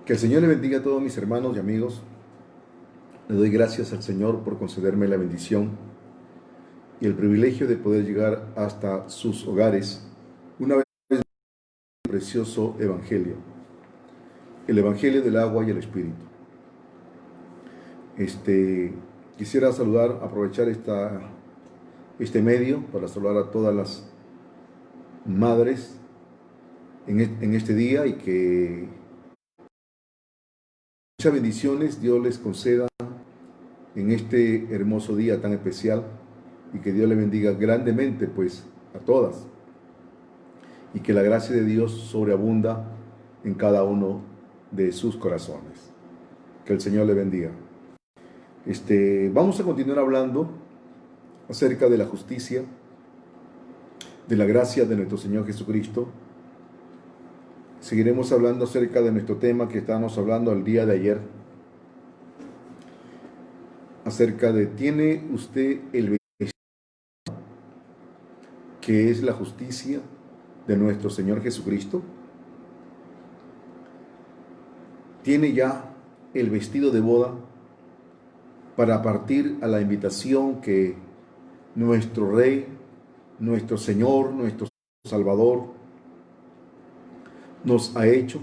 Que el Señor le bendiga a todos mis hermanos y amigos. Le doy gracias al Señor por concederme la bendición y el privilegio de poder llegar hasta sus hogares una vez más el precioso Evangelio, el Evangelio del agua y el Espíritu. Quisiera saludar, aprovechar este medio para saludar a todas las madres en este día y que muchas bendiciones Dios les conceda en este hermoso día tan especial y que Dios le bendiga grandemente pues a todas y que la gracia de Dios sobreabunda en cada uno de sus corazones. Que el Señor le bendiga. Vamos a continuar hablando acerca de la justicia, de la gracia de nuestro Señor Jesucristo. Seguiremos hablando acerca de nuestro tema que estábamos hablando el día de ayer, acerca de ¿tiene usted el vestido que es la justicia de nuestro Señor Jesucristo? ¿Tiene ya el vestido de boda para partir a la invitación que nuestro Rey, nuestro Señor, nuestro Salvador nos ha hecho?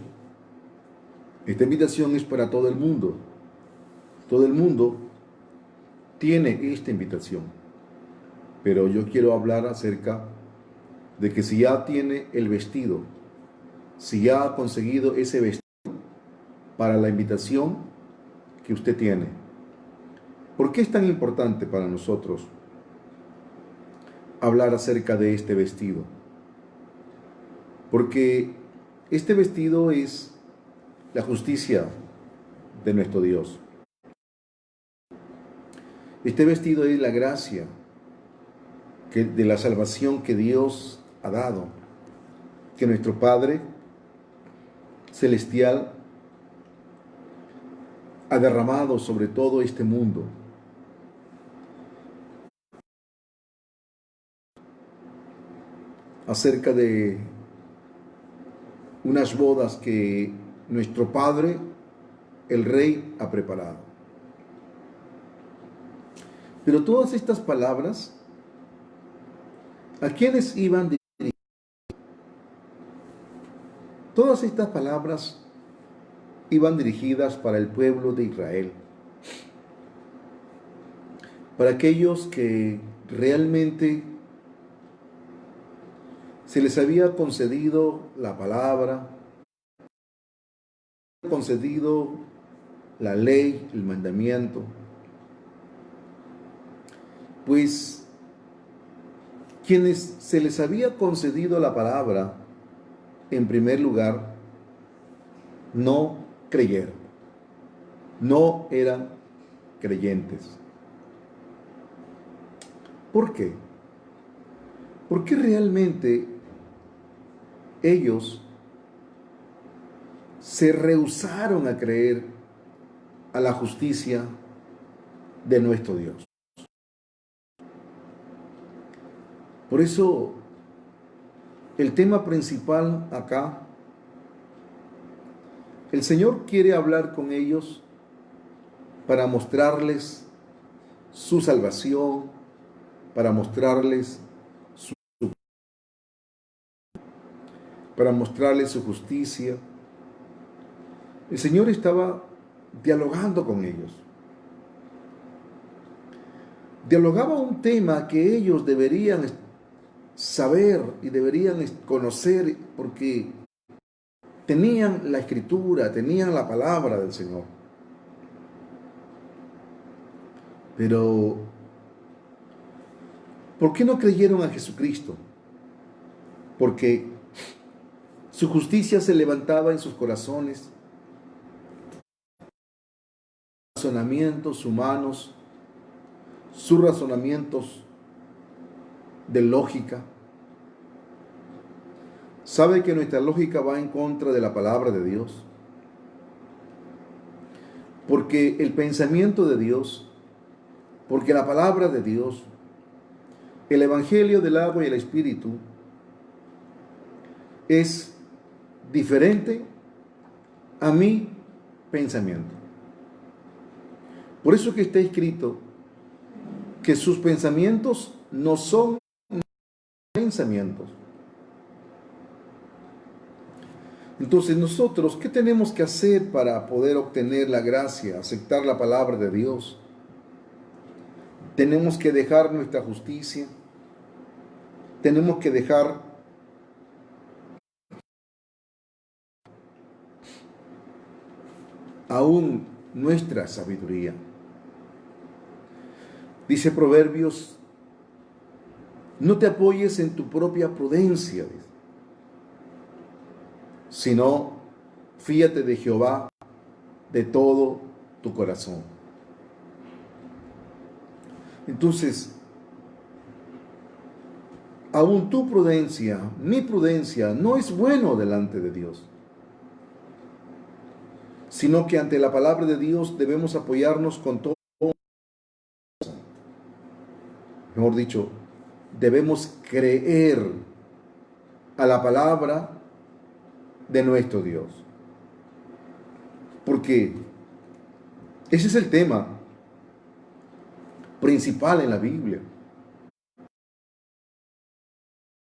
Esta invitación es para todo el mundo. Todo el mundo tiene esta invitación. Pero yo quiero hablar acerca de que si ya tiene el vestido, si ya ha conseguido ese vestido para la invitación que usted tiene. ¿Por qué es tan importante para nosotros hablar acerca de este vestido? Porque este vestido es la justicia de nuestro Dios. Este vestido es la gracia de la salvación que Dios ha dado, que nuestro Padre Celestial ha derramado sobre todo este mundo. Acerca de unas bodas que nuestro Padre, el Rey, ha preparado. Pero todas estas palabras, ¿a quiénes iban dirigidas? Todas estas palabras iban dirigidas para el pueblo de Israel, para aquellos que realmente se les había concedido la palabra, concedido la ley, el mandamiento, pues quienes se les había concedido la palabra, en primer lugar, no creyeron, no eran creyentes. ¿Por qué? Porque realmente ellos se rehusaron a creer a la justicia de nuestro Dios. Por eso, el tema principal acá, el Señor quiere hablar con ellos para mostrarles su salvación, para mostrarles su justicia. El Señor estaba dialogando con ellos. Dialogaba un tema que ellos deberían saber y deberían conocer porque tenían la Escritura, tenían la palabra del Señor. Pero, ¿por qué no creyeron a Jesucristo? Porque su justicia se levantaba en sus corazones, razonamientos humanos, sus razonamientos de lógica. Sabe que nuestra lógica va en contra de la palabra de Dios. Porque el pensamiento de Dios, porque la palabra de Dios, el Evangelio del agua y el Espíritu es diferente a mí pensamiento. Por eso que está escrito que sus pensamientos no son pensamientos. Entonces nosotros, ¿qué tenemos que hacer para poder obtener la gracia, aceptar la palabra de Dios? Tenemos que dejar nuestra justicia, tenemos que dejar aún nuestra sabiduría. Dice Proverbios, no te apoyes en tu propia prudencia, sino fíate de Jehová de todo tu corazón. Entonces, aún tu prudencia, mi prudencia, no es bueno delante de Dios, sino que ante la palabra de Dios debemos apoyarnos con todo. Mejor dicho, debemos creer a la palabra de nuestro Dios. Porque ese es el tema principal en la Biblia.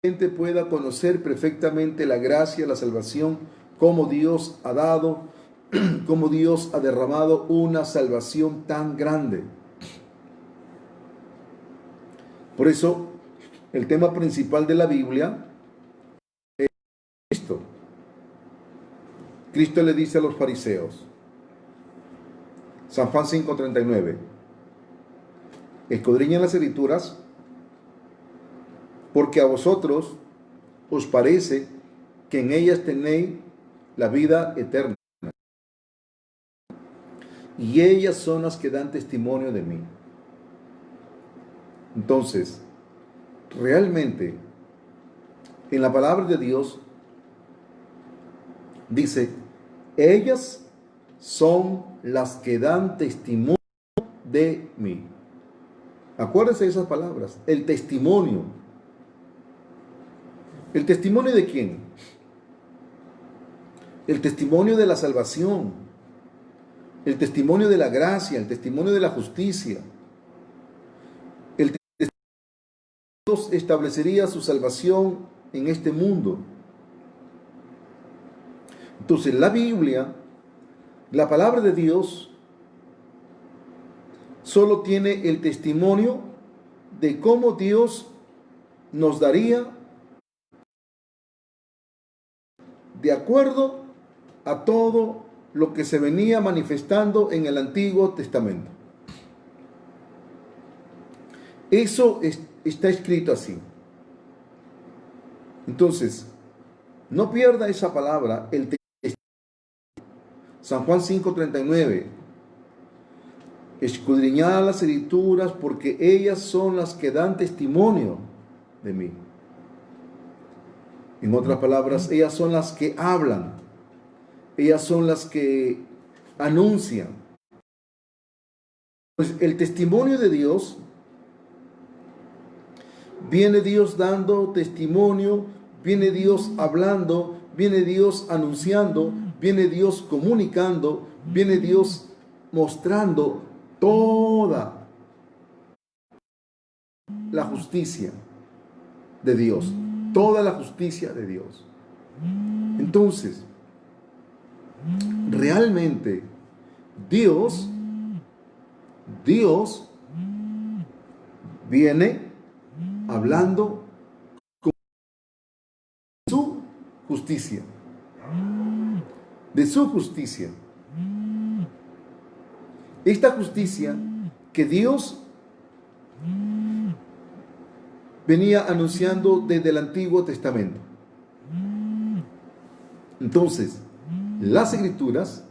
Que la gente pueda conocer perfectamente la gracia, la salvación, cómo Dios ha dado, cómo Dios ha derramado una salvación tan grande. Por eso, el tema principal de la Biblia es Cristo. Cristo le dice a los fariseos, San Juan 5:39, escudriñen las escrituras, porque a vosotros os parece que en ellas tenéis la vida eterna, y ellas son las que dan testimonio de mí. Entonces, realmente, en la palabra de Dios dice, ellas son las que dan testimonio de mí. Acuérdense de esas palabras, el testimonio. ¿El testimonio de quién? El testimonio de la salvación, el testimonio de la gracia, el testimonio de la justicia. El testimonio de Dios establecería su salvación en este mundo. Entonces, la Biblia, la palabra de Dios, solo tiene el testimonio de cómo Dios nos daría de acuerdo a todo lo que se venía manifestando en el Antiguo Testamento. Eso está escrito así. Entonces, no pierda esa palabra, el testimonio. San Juan 5:39. Escudriñad las escrituras porque ellas son las que dan testimonio de mí. En otras palabras, ellas son las que hablan, ellas son las que anuncian. Pues el testimonio de Dios, viene Dios dando testimonio, viene Dios hablando, viene Dios anunciando, viene Dios comunicando, viene Dios mostrando toda la justicia de Dios, toda la justicia de Dios. Entonces, realmente Dios viene hablando con su justicia, de su justicia. Esta justicia que Dios venía anunciando desde el Antiguo Testamento. Entonces, las escrituras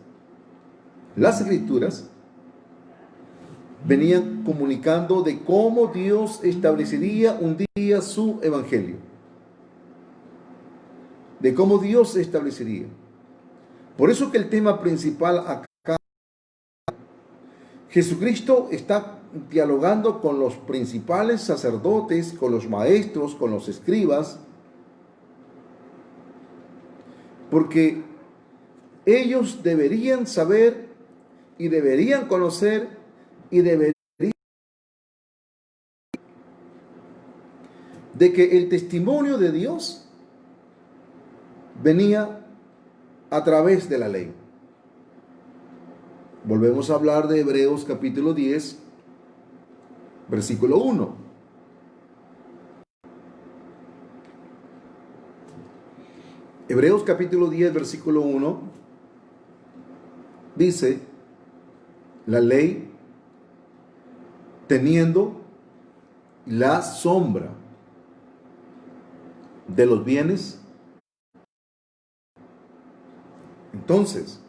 venían comunicando de cómo Dios establecería un día su evangelio. De cómo Dios establecería. Por eso que el tema principal acá, Jesucristo está dialogando con los principales sacerdotes, con los maestros, con los escribas, porque ellos deberían saber y deberían conocer y deberían de que el testimonio de Dios venía a través de la ley. Volvemos a hablar de Hebreos capítulo 10, versículo 1. Hebreos capítulo 10, versículo 1 dice, la ley teniendo la sombra de los bienes. Entonces,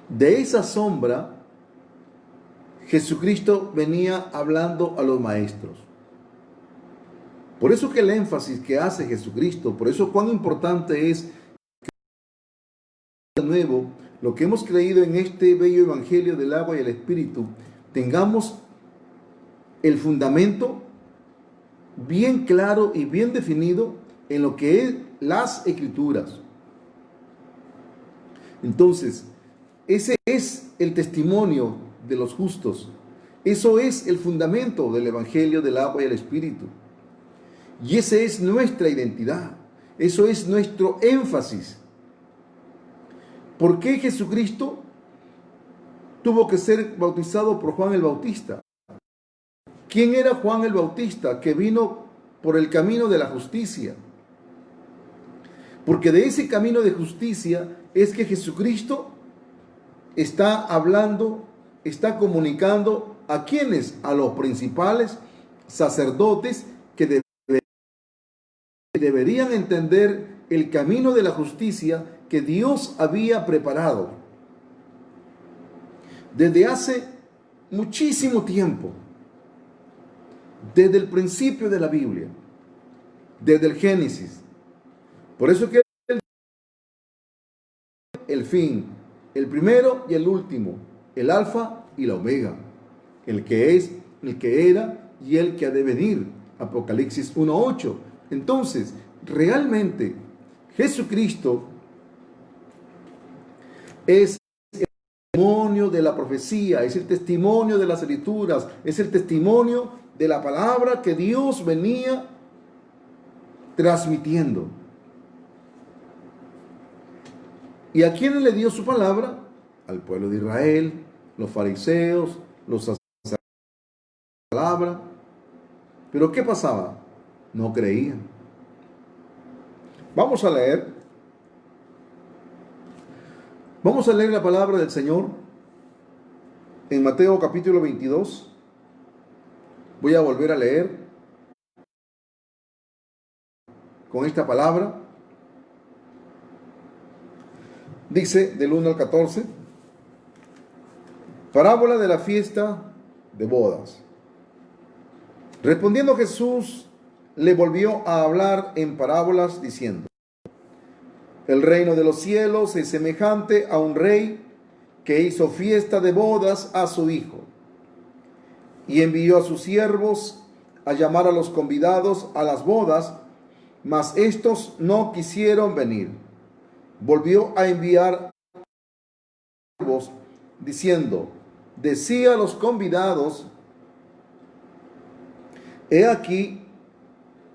de esa sombra, Jesucristo venía hablando a los maestros. Por eso que el énfasis que hace Jesucristo, por eso cuán importante es que de nuevo lo que hemos creído en este bello evangelio del agua y el espíritu, tengamos el fundamento bien claro y bien definido en lo que es las escrituras. Entonces, ese es el testimonio de los justos. Eso es el fundamento del evangelio del agua y el espíritu. Y esa es nuestra identidad. Eso es nuestro énfasis. ¿Por qué Jesucristo tuvo que ser bautizado por Juan el Bautista? ¿Quién era Juan el Bautista que vino por el camino de la justicia? Porque de ese camino de justicia es que Jesucristo está hablando, está comunicando a quienes, a los principales sacerdotes que deberían entender el camino de la justicia que Dios había preparado desde hace muchísimo tiempo, desde el principio de la Biblia, desde el Génesis. Por eso que el fin, el primero y el último, el alfa y la omega, el que es, el que era y el que ha de venir. Apocalipsis 1:8. Entonces, realmente Jesucristo es el testimonio de la profecía, es el testimonio de las escrituras, es el testimonio de la palabra que Dios venía transmitiendo. ¿Y a quién le dio su palabra? Al pueblo de Israel, los fariseos, los sacerdotes de la palabra. Pero ¿qué pasaba? No creían. Vamos a leer la palabra del Señor en Mateo capítulo 22. Voy a volver a leer con esta palabra. Dice del 1 al 14, parábola de la fiesta de bodas. Respondiendo Jesús, le volvió a hablar en parábolas diciendo, el reino de los cielos es semejante a un rey que hizo fiesta de bodas a su hijo y envió a sus siervos a llamar a los convidados a las bodas, mas estos no quisieron venir. Volvió a enviar siervos diciendo, decía a los convidados, he aquí,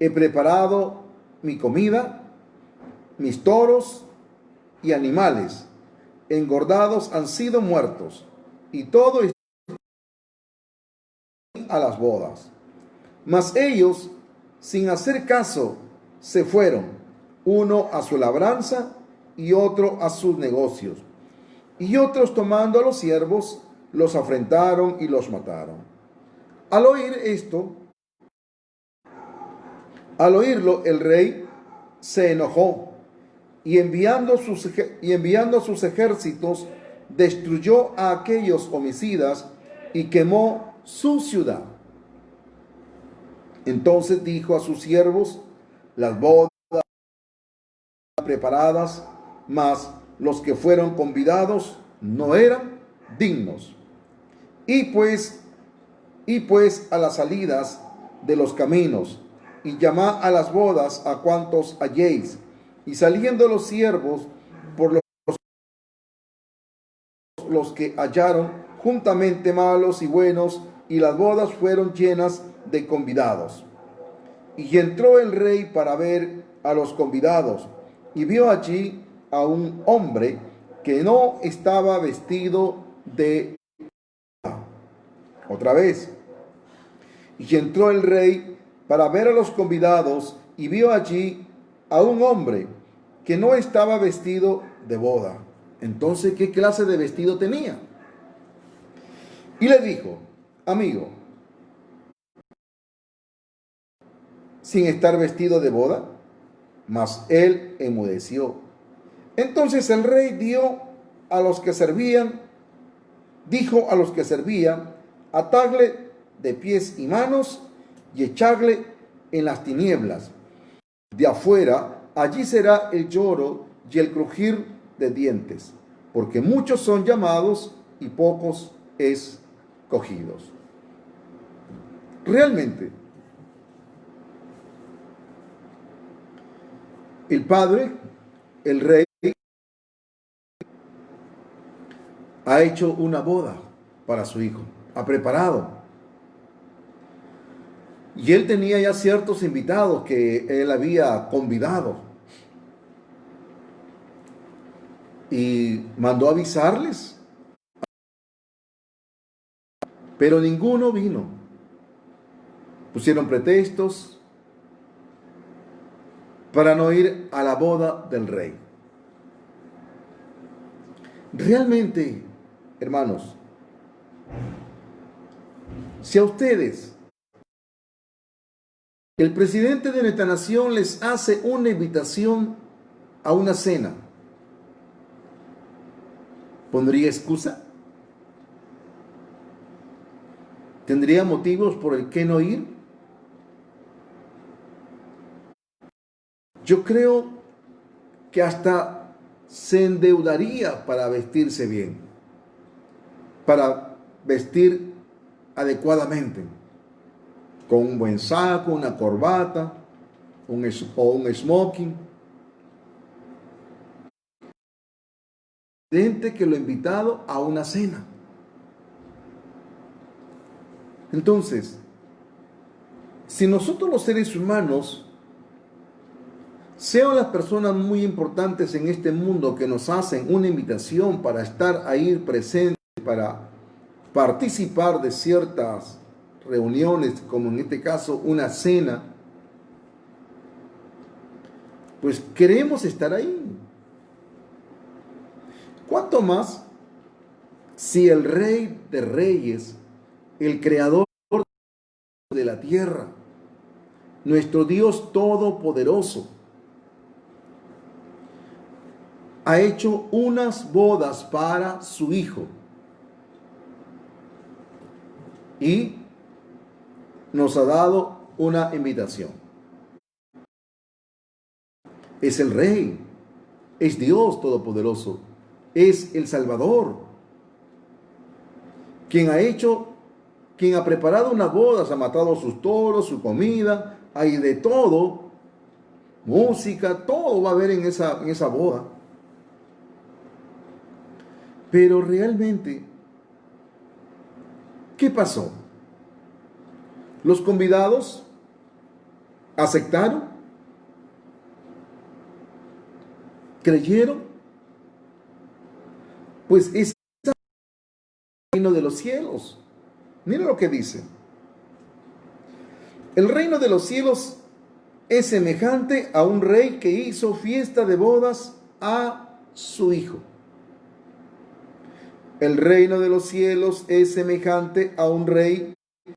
he preparado mi comida, mis toros y animales engordados han sido muertos, y todo está a las bodas. Mas ellos, sin hacer caso, se fueron, uno a su labranza y otro a sus negocios. Y otros, tomando a los siervos, los afrentaron y los mataron. Al oírlo, el rey se enojó y enviando a sus ejércitos, destruyó a aquellos homicidas y quemó su ciudad. Entonces dijo a sus siervos, las bodas preparadas, mas los que fueron convidados no eran dignos. Y pues a las salidas de los caminos, y llamad a las bodas a cuantos halléis. Y saliendo los siervos por los todos los que hallaron juntamente malos y buenos, y las bodas fueron llenas de convidados. Y entró el rey para ver a los convidados, y vio allí a un hombre que no estaba vestido de boda. Otra vez. Y entró el rey para ver a los convidados, y vio allí a un hombre que no estaba vestido de boda. Entonces, ¿qué clase de vestido tenía? Y le dijo: amigo, sin estar vestido de boda. Mas él enmudeció. Entonces el rey dijo a los que servían, atadle de pies y manos y echadle en las tinieblas de afuera. Allí será el lloro y el crujir de dientes, porque muchos son llamados y pocos escogidos. Realmente, el padre, el rey, ha hecho una boda para su hijo, ha preparado. Y él tenía ya ciertos invitados que él había convidado. Y mandó avisarles, pero ninguno vino. Pusieron pretextos para no ir a la boda del rey. Realmente, hermanos, si a ustedes, el presidente de nuestra nación les hace una invitación a una cena, ¿pondría excusa? ¿Tendría motivos por el que no ir? Yo creo que hasta se endeudaría para vestirse bien, para vestir adecuadamente, con un buen saco, una corbata, o un smoking. Gente que lo ha invitado a una cena. Entonces, si nosotros los seres humanos, sean las personas muy importantes en este mundo que nos hacen una invitación para estar ahí presentes, para participar de ciertas reuniones, como en este caso una cena, pues queremos estar ahí. ¿Cuánto más si el Rey de Reyes, el Creador de la tierra, nuestro Dios Todopoderoso, ha hecho unas bodas para su Hijo y nos ha dado una invitación? Es el Rey, es Dios Todopoderoso, es el Salvador, quien ha preparado unas bodas, ha matado sus toros, su comida, hay de todo, música, todo va a haber en esa boda. Pero realmente, ¿qué pasó? Los convidados aceptaron, creyeron, pues es el reino de los cielos. Mira lo que dice. El reino de los cielos es semejante a un rey que hizo fiesta de bodas a su hijo. El reino de los cielos es semejante a un rey que hizo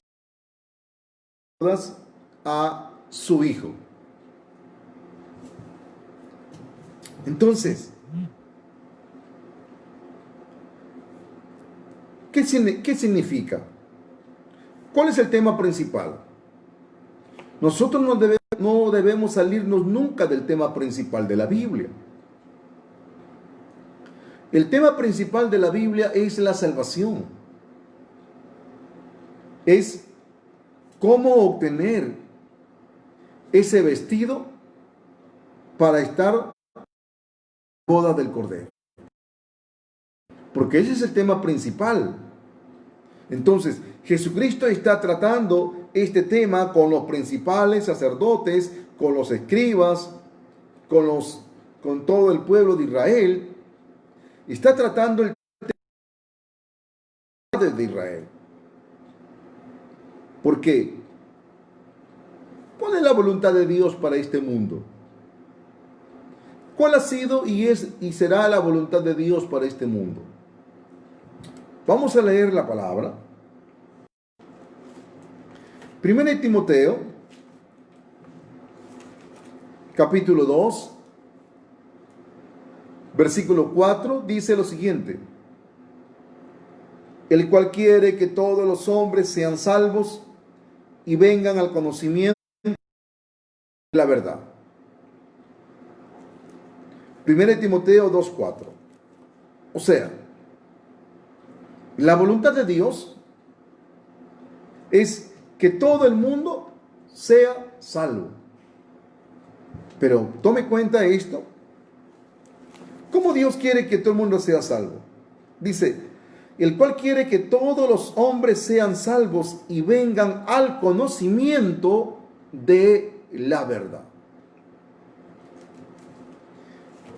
bodas a su hijo. Entonces, ¿qué significa? ¿Cuál es el tema principal? Nosotros no debemos salirnos nunca del tema principal de la Biblia. El tema principal de la Biblia es la salvación. Es cómo obtener ese vestido para estar en la boda del Cordero. porque ese es el tema principal. Entonces, Jesucristo está tratando este tema con los principales sacerdotes, con los escribas, con todo el pueblo de Israel. Está tratando el tema de Israel. ¿Por qué? ¿Cuál es la voluntad de Dios para este mundo? ¿Cuál ha sido y es y será la voluntad de Dios para este mundo? Vamos a leer la palabra. 1 Timoteo, capítulo 2, versículo 4, dice lo siguiente: el cual quiere que todos los hombres sean salvos y vengan al conocimiento de la verdad. 1 Timoteo 2:4. O sea, la voluntad de Dios es que todo el mundo sea salvo. Pero tome cuenta de esto. ¿Cómo Dios quiere que todo el mundo sea salvo? Dice, el cual quiere que todos los hombres sean salvos y vengan al conocimiento de la verdad.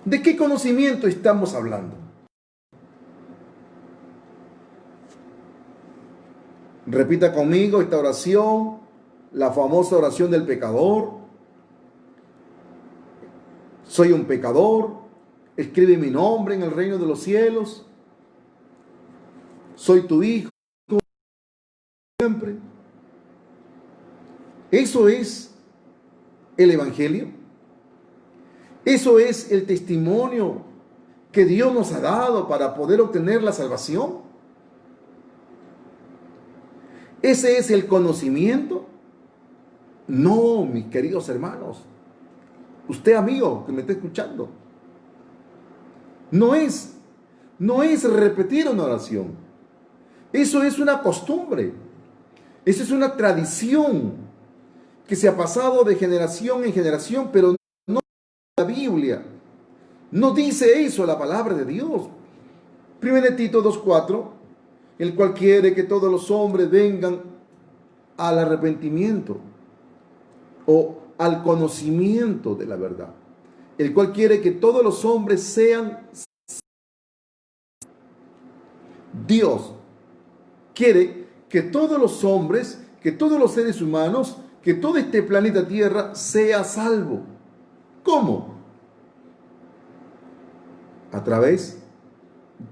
¿De qué conocimiento estamos hablando? Repita conmigo esta oración, la famosa oración del pecador. Soy un pecador, escribe mi nombre en el reino de los cielos. Soy tu hijo siempre. Eso es el evangelio. Eso es el testimonio que Dios nos ha dado para poder obtener la salvación. ¿Ese es el conocimiento? No, mis queridos hermanos. Usted, amigo, que me está escuchando. No es repetir una oración. Eso es una costumbre. Eso es una tradición que se ha pasado de generación en generación, pero no la Biblia. No dice eso la palabra de Dios. 1 Tito 2:4, el cual quiere que todos los hombres vengan al arrepentimiento o al conocimiento de la verdad. El cual quiere que todos los hombres sean. Dios quiere que todos los hombres, que todos los seres humanos, que todo este planeta Tierra sea salvo. ¿Cómo? A través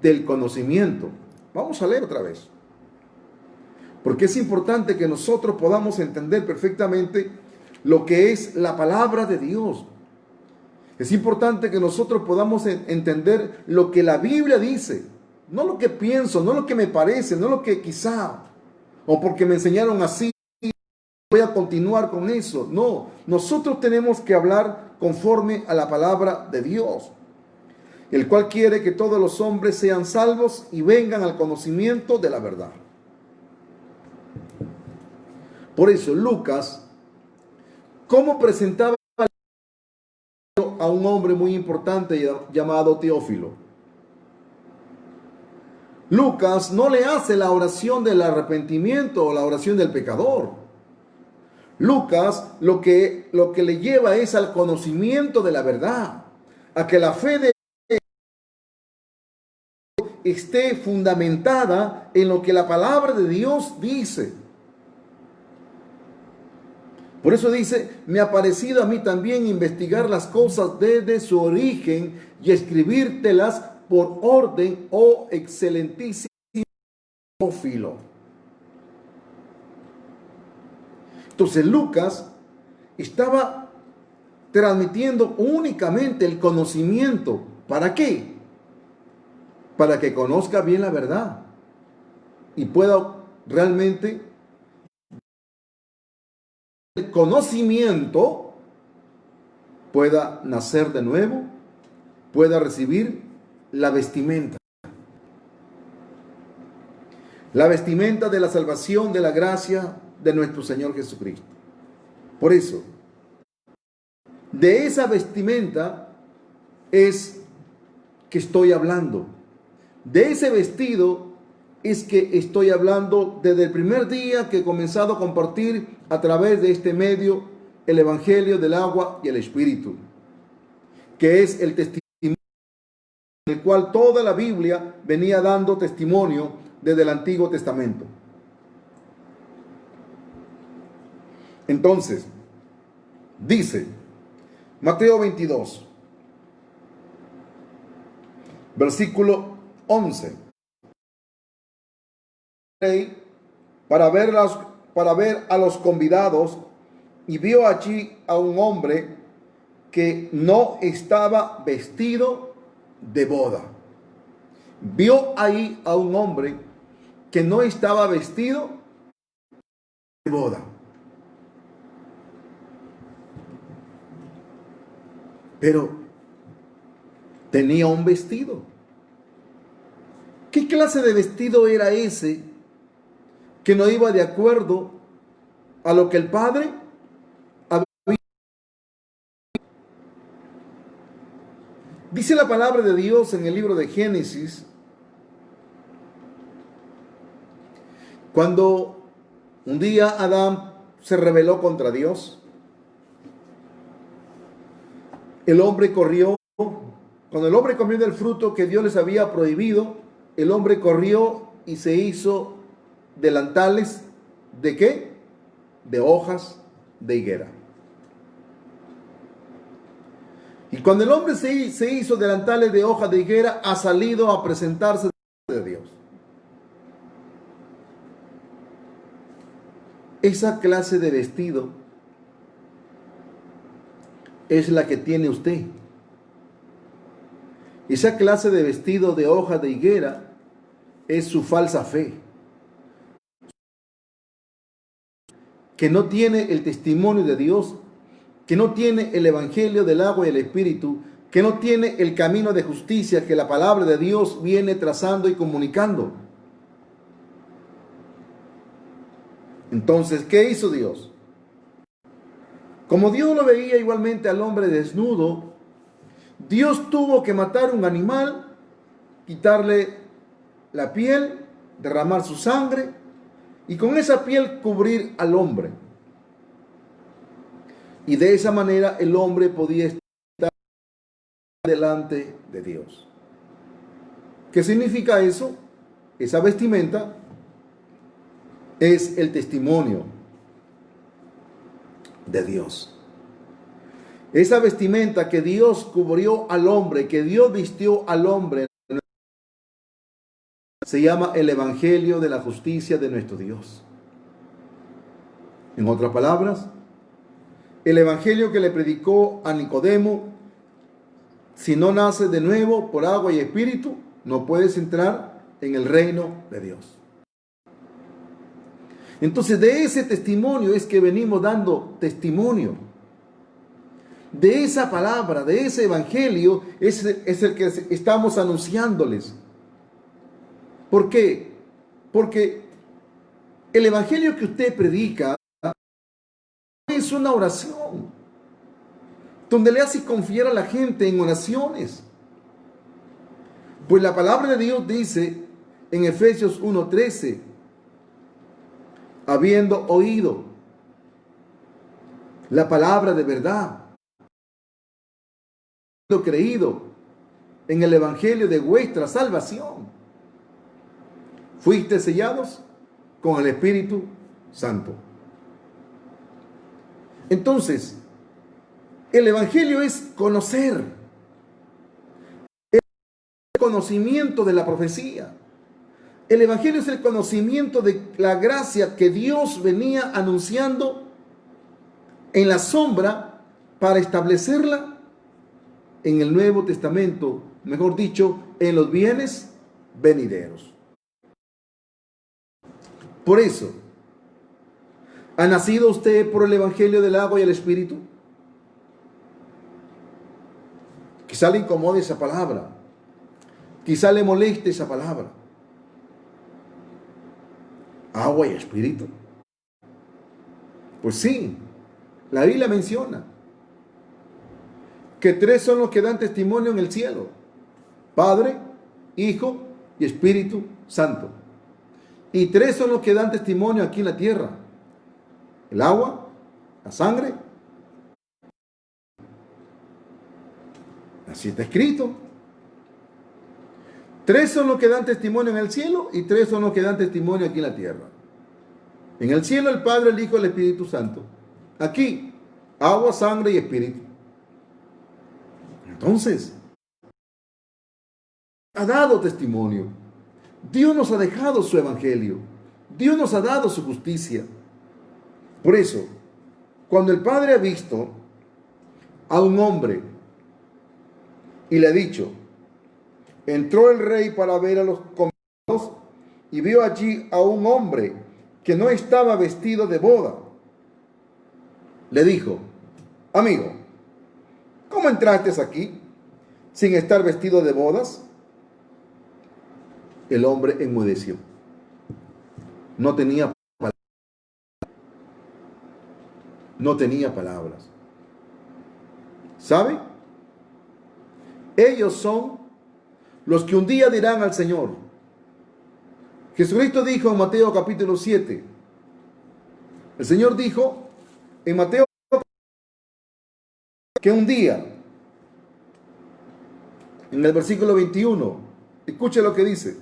del conocimiento. Vamos a leer otra vez. Porque es importante que nosotros podamos entender perfectamente lo que es la palabra de Dios. Es importante que nosotros podamos entender lo que la Biblia dice. No lo que pienso, no lo que me parece, no lo que quizá, o porque me enseñaron así, voy a continuar con eso. No, nosotros tenemos que hablar conforme a la palabra de Dios, el cual quiere que todos los hombres sean salvos y vengan al conocimiento de la verdad. Por eso Lucas, ¿cómo presentaba a un hombre muy importante llamado Teófilo? Lucas no le hace la oración del arrepentimiento o la oración del pecador. Lucas lo que le lleva es al conocimiento de la verdad, a que la fe de esté fundamentada en lo que la palabra de Dios dice. Por eso dice, me ha parecido a mí también investigar las cosas desde su origen y escribírtelas por orden, oh excelentísimo Teófilo. Entonces Lucas estaba transmitiendo únicamente el conocimiento. ¿Para qué? Para que conozca bien la verdad y pueda realmente el conocimiento pueda nacer de nuevo, pueda recibir la vestimenta de la salvación, de la gracia de nuestro Señor Jesucristo. Por eso, de esa vestimenta es que estoy hablando. De ese vestido es que estoy hablando desde el primer día que he comenzado a compartir a través de este medio el Evangelio del agua y el Espíritu, que es el testimonio del cual toda la Biblia venía dando testimonio desde el Antiguo Testamento. Entonces, dice Mateo 22, versículo 11. Para ver a los convidados, y vio allí a un hombre que no estaba vestido de boda. Vio ahí a un hombre que no estaba vestido de boda. Pero tenía un vestido. ¿Qué clase de vestido era ese que no iba de acuerdo a lo que el Padre había? Dice la palabra de Dios en el libro de Génesis, cuando un día Adán se rebeló contra Dios, el hombre corrió. Cuando el hombre comió del fruto que Dios les había prohibido, el hombre corrió y se hizo delantales ¿de qué? De hojas de higuera. Y cuando el hombre se hizo delantales de hojas de higuera, ha salido a presentarse de Dios. Esa clase de vestido es la que tiene usted. Esa clase de vestido de hojas de higuera es su falsa fe, que no tiene el testimonio de Dios, que no tiene el Evangelio del agua y el Espíritu, que no tiene el camino de justicia que la palabra de Dios viene trazando y comunicando. Entonces, ¿qué hizo Dios? Como Dios lo veía igualmente al hombre desnudo, Dios tuvo que matar un animal, quitarle la piel, derramar su sangre y con esa piel cubrir al hombre. Y de esa manera el hombre podía estar delante de Dios. ¿Qué significa eso? Esa vestimenta es el testimonio de Dios. Esa vestimenta que Dios cubrió al hombre, que Dios vistió al hombre, se llama el Evangelio de la justicia de nuestro Dios. En otras palabras, el Evangelio que le predicó a Nicodemo: si no naces de nuevo por agua y espíritu, no puedes entrar en el reino de Dios. Entonces, de ese testimonio es que venimos dando testimonio. De esa palabra, de ese evangelio, es el que estamos anunciándoles. ¿Por qué? Porque el evangelio que usted predica es una oración, donde le hace confiar a la gente en oraciones. Pues la palabra de Dios dice en Efesios 1:13, habiendo oído la palabra de verdad, creído en el evangelio de vuestra salvación, fuiste sellados con el Espíritu Santo. Entonces, el evangelio es conocer, el conocimiento de la profecía. El evangelio es el conocimiento de la gracia que Dios venía anunciando en la sombra para establecerla en el Nuevo Testamento, mejor dicho, en los bienes venideros. Por eso, ¿ha nacido usted por el Evangelio del agua y el Espíritu? Quizá le incomode esa palabra, quizá le moleste esa palabra. Agua y Espíritu. Pues sí, la Biblia menciona que tres son los que dan testimonio en el cielo: Padre, Hijo y Espíritu Santo. Y tres son los que dan testimonio aquí en la tierra: el agua, la sangre. Así está escrito. Tres son los que dan testimonio en el cielo y tres son los que dan testimonio aquí en la tierra. En el cielo el Padre, el Hijo y el Espíritu Santo. Aquí, agua, sangre y espíritu. Entonces, ha dado testimonio. Dios nos ha dejado su evangelio. Dios nos ha dado su justicia. Por eso, cuando el Padre ha visto a un hombre y le ha dicho: entró el rey para ver a los convidados y vio allí a un hombre que no estaba vestido de boda. Le dijo: amigo, ¿cómo entraste aquí sin estar vestido de bodas? El hombre enmudeció. No tenía palabras. No tenía palabras. ¿Sabe? Ellos son los que un día dirán al Señor. Jesucristo dijo en Mateo capítulo 7. El Señor dijo en Mateo que un día, en el versículo 21, escuche lo que dice: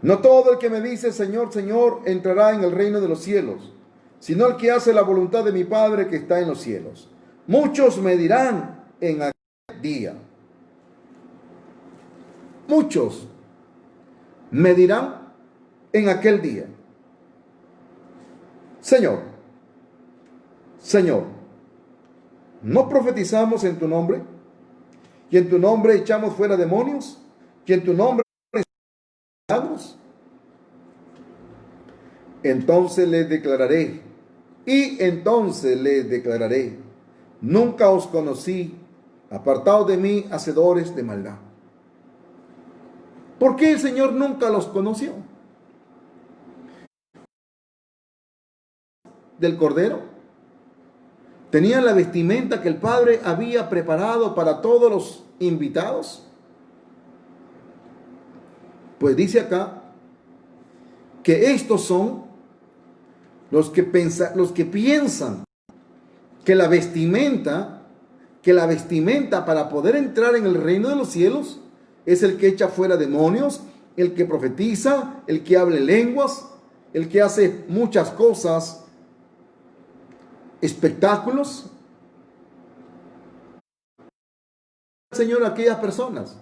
no todo el que me dice Señor, Señor, entrará en el reino de los cielos, sino el que hace la voluntad de mi Padre que está en los cielos. Muchos me dirán en aquel día. Muchos me dirán en aquel día: Señor, Señor, ¿no profetizamos en tu nombre? ¿Y en tu nombre echamos fuera demonios? ¿Y en tu nombre milagros? Entonces les declararé, nunca os conocí, apartados de mí, hacedores de maldad. ¿Por qué el Señor nunca los conoció? Del Cordero. ¿Tenían la vestimenta que el Padre había preparado para todos los invitados? Pues dice acá que estos son los que piensan que la vestimenta para poder entrar en el reino de los cielos es el que echa fuera demonios, el que profetiza, el que habla lenguas, el que hace muchas cosas, espectáculos. Señor, a aquellas personas: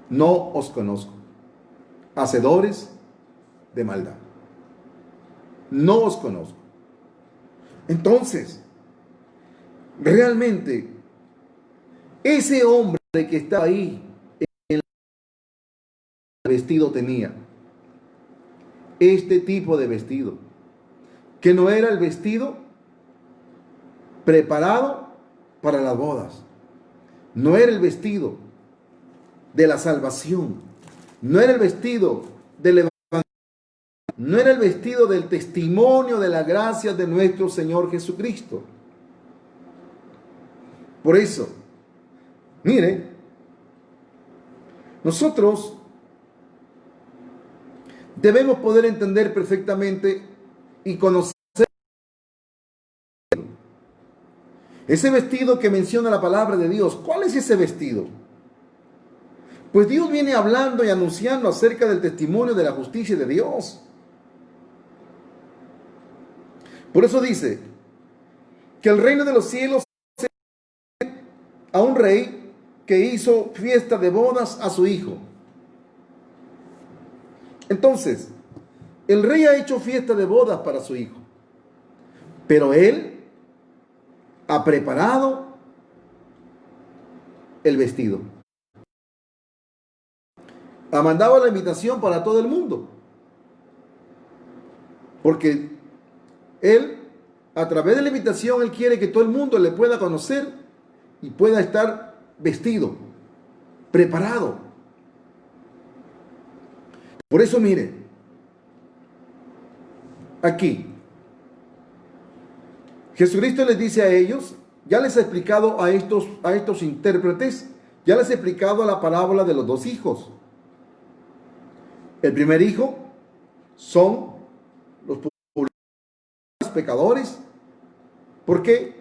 no os conozco, hacedores de maldad. No os conozco. Entonces, realmente, ese hombre que estaba ahí, en el vestido tenía este tipo de vestido, que no era el vestido preparado para las bodas, no era el vestido de la salvación, no era el vestido del evangelio, no era el vestido del testimonio de la gracia de nuestro Señor Jesucristo. Por eso, mire, nosotros debemos poder entender perfectamente y conocer ese vestido que menciona la palabra de Dios. ¿Cuál es ese vestido? Pues Dios viene hablando y anunciando acerca del testimonio de la justicia de Dios. Por eso dice que el reino de los cielos a un rey que hizo fiesta de bodas a su hijo. Entonces, el rey ha hecho fiesta de bodas para su hijo, pero él ha preparado el vestido. Ha mandado la invitación para todo el mundo, porque él, a través de la invitación, él quiere que todo el mundo le pueda conocer y pueda estar vestido, preparado. Por eso, mire, aquí Jesucristo les dice a ellos, ya les he explicado a estos intérpretes, ya les he explicado la parábola de los dos hijos. El primer hijo son los pecadores. ¿Por qué?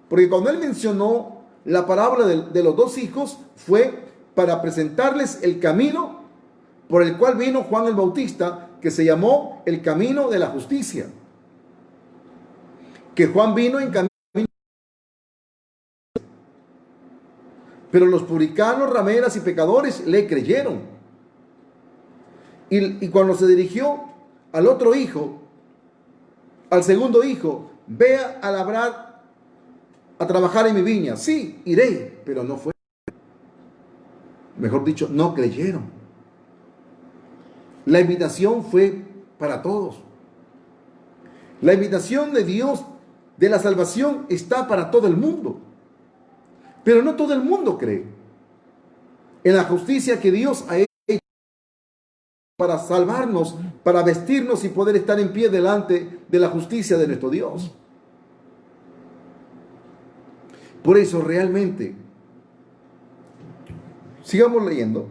Porque cuando él mencionó la parábola de los dos hijos, fue para presentarles el camino por el cual vino Juan el Bautista, que se llamó el camino de la justicia. Que Juan vino en camino. Pero los publicanos, rameras y pecadores le creyeron. Y cuando se dirigió al otro hijo, al segundo hijo, ve a labrar, a trabajar en mi viña. Sí, iré, pero no fue. Mejor dicho, no creyeron. La invitación fue para todos. La invitación de Dios de la salvación está para todo el mundo. Pero no todo el mundo cree en la justicia que Dios ha hecho para salvarnos, para vestirnos y poder estar en pie delante de la justicia de nuestro Dios. Por eso realmente, sigamos leyendo.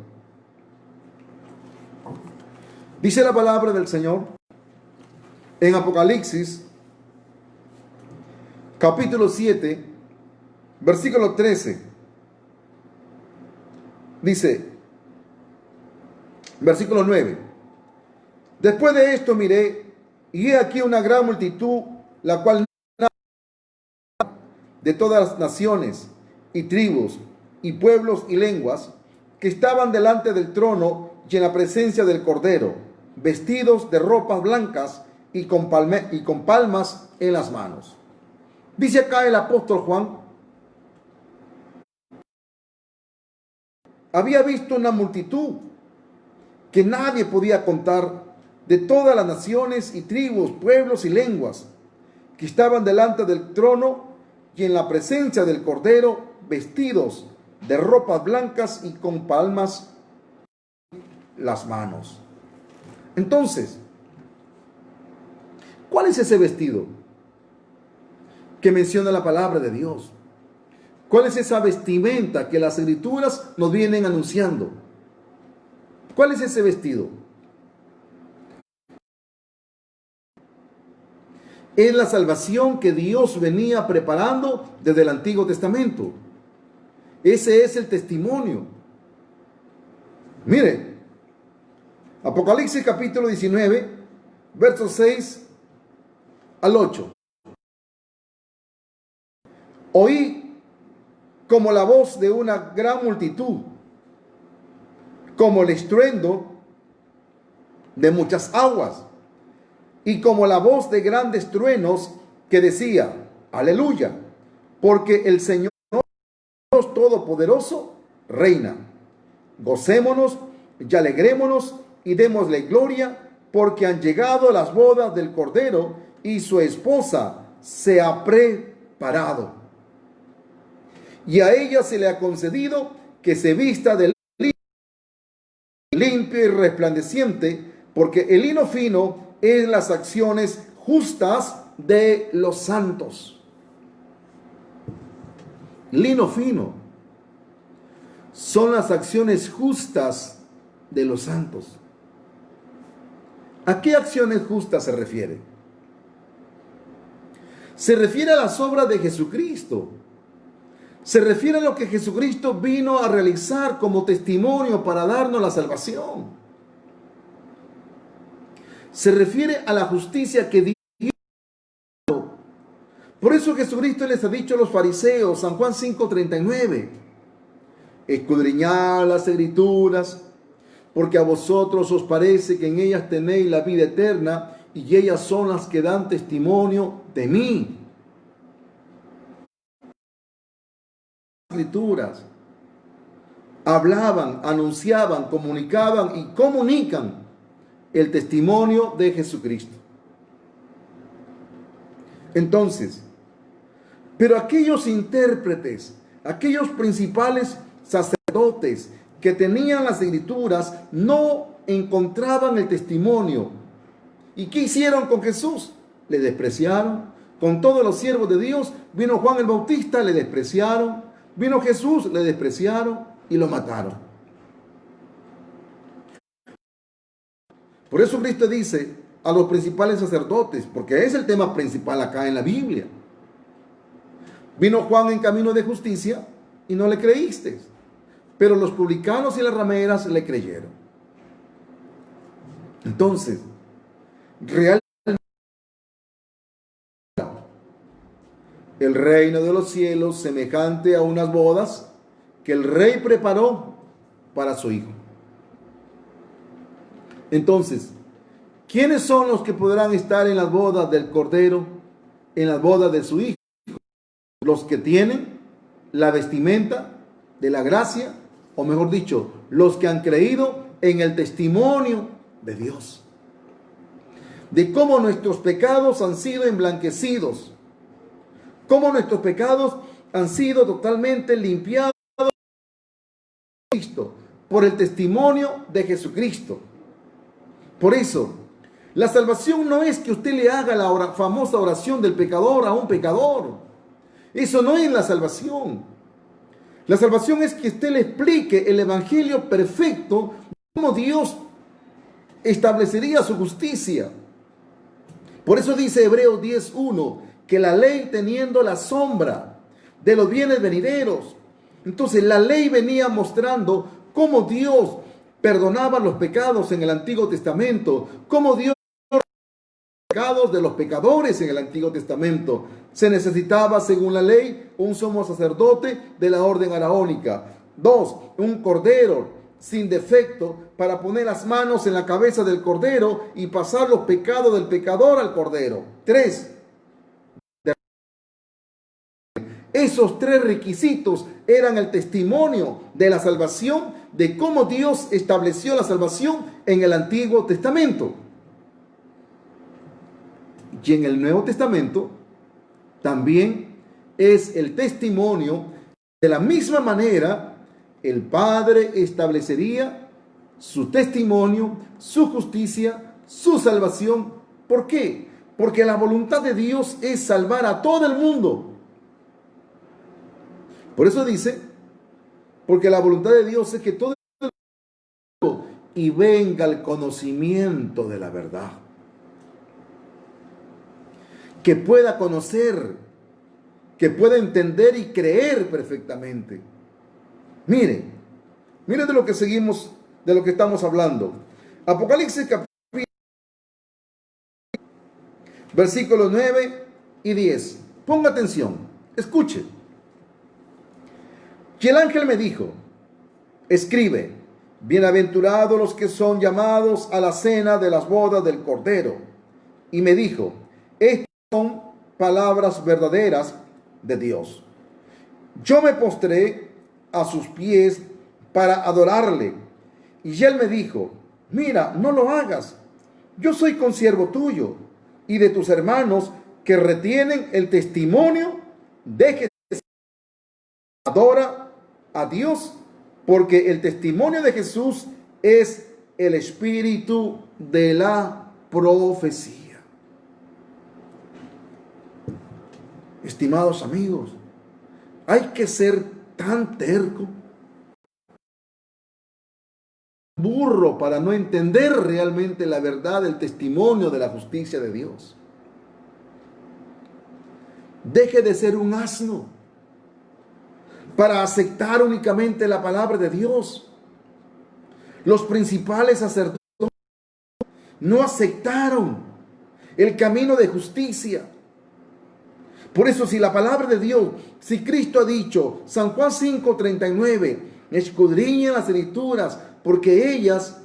Dice la palabra del Señor en Apocalipsis, capítulo 7, versículo 13. Dice, versículo 9. Después de esto miré, y he aquí una gran multitud, la cual de todas las naciones, y tribus, y pueblos, y lenguas, que estaban delante del trono y en la presencia del Cordero, vestidos de ropas blancas y con palmas en las manos. Dice acá el apóstol Juan, había visto una multitud que nadie podía contar, de todas las naciones y tribus, pueblos y lenguas, que estaban delante del trono y en la presencia del Cordero, vestidos de ropas blancas y con palmas en las manos. Entonces, ¿cuál es ese vestido que menciona la palabra de Dios? ¿Cuál es esa vestimenta que las Escrituras nos vienen anunciando? ¿Cuál es ese vestido? Es la salvación que Dios venía preparando desde el Antiguo Testamento. Ese es el testimonio. Mire, Apocalipsis capítulo 19, versos 6 al 8. Oí como la voz de una gran multitud, como el estruendo de muchas aguas, y como la voz de grandes truenos que decía, aleluya, porque el Señor Dios Todopoderoso reina. Gocémonos y alegrémonos y démosle gloria, porque han llegado las bodas del Cordero y su esposa se ha preparado. Y a ella se le ha concedido que se vista de limpio y resplandeciente, porque el lino fino es las acciones justas de los santos. Lino fino son las acciones justas de los santos. ¿A qué acciones justas se refiere? Se refiere a las obras de Jesucristo. Se refiere a lo que Jesucristo vino a realizar como testimonio para darnos la salvación. Se refiere a la justicia que Dios. Por eso Jesucristo les ha dicho a los fariseos, San Juan 5:39, escudriñad las Escrituras, porque a vosotros os parece que en ellas tenéis la vida eterna, y ellas son las que dan testimonio de mí. Las Escrituras hablaban, anunciaban, comunicaban y comunican el testimonio de Jesucristo. Entonces, pero aquellos intérpretes, aquellos principales sacerdotes que tenían las Escrituras, no encontraban el testimonio. ¿Y qué hicieron con Jesús? Le despreciaron. Con todos los siervos de Dios, vino Juan el Bautista, le despreciaron. Vino Jesús, le despreciaron y lo mataron. Por eso Cristo dice a los principales sacerdotes, porque es el tema principal acá en la Biblia. Vino Juan en camino de justicia y no le creísteis, pero los publicanos y las rameras le creyeron. Entonces, realmente el reino de los cielos semejante a unas bodas que el rey preparó para su hijo. Entonces, ¿quiénes son los que podrán estar en las bodas del Cordero, en las bodas de su hijo? Los que tienen la vestimenta de la gracia, o mejor dicho, los que han creído en el testimonio de Dios, de cómo nuestros pecados han sido emblanquecidos, cómo nuestros pecados han sido totalmente limpiados por Cristo, por el testimonio de Jesucristo. Por eso, la salvación no es que usted le haga la famosa oración del pecador a un pecador. Eso no es la salvación. La salvación es que usted le explique el evangelio perfecto, cómo Dios establecería su justicia. Por eso dice Hebreos 10:1, que la ley teniendo la sombra de los bienes venideros. Entonces la ley venía mostrando cómo Dios perdonaba los pecados en el Antiguo Testamento, cómo Dios perdonaba los pecados de los pecadores en el Antiguo Testamento. Se necesitaba, según la ley, un sumo sacerdote de la orden araónica. 2, un cordero sin defecto para poner las manos en la cabeza del cordero y pasar los pecados del pecador al cordero. 3, esos 3 requisitos eran el testimonio de la salvación, de cómo Dios estableció la salvación en el Antiguo Testamento. Y en el Nuevo Testamento también es el testimonio. De la misma manera, el Padre establecería su testimonio, su justicia, su salvación. ¿Por qué? Porque la voluntad de Dios es salvar a todo el mundo. Por eso dice, porque la voluntad de Dios es que todo el mundo y venga el conocimiento de la verdad. Que pueda conocer, que pueda entender y creer perfectamente. Mire de lo que seguimos, de lo que estamos hablando. Apocalipsis capítulo versículos 9 y 10. Ponga atención, escuche. Y el ángel me dijo, escribe, bienaventurados los que son llamados a la cena de las bodas del Cordero. Y me dijo, estas son palabras verdaderas de Dios. Yo me postré a sus pies para adorarle. Y él me dijo, mira, no lo hagas. Yo soy consiervo tuyo y de tus hermanos que retienen el testimonio de Jesús. Adora a Dios, porque el testimonio de Jesús es el espíritu de la profecía. Estimados amigos, hay que ser tan terco, burro, para no entender realmente la verdad del testimonio de la justicia de Dios. Deje de ser un asno para aceptar únicamente la palabra de Dios. Los principales sacerdotes no aceptaron el camino de justicia. Por eso, si la palabra de Dios, si Cristo ha dicho, San Juan 5:39, escudriñen las escrituras, porque ellas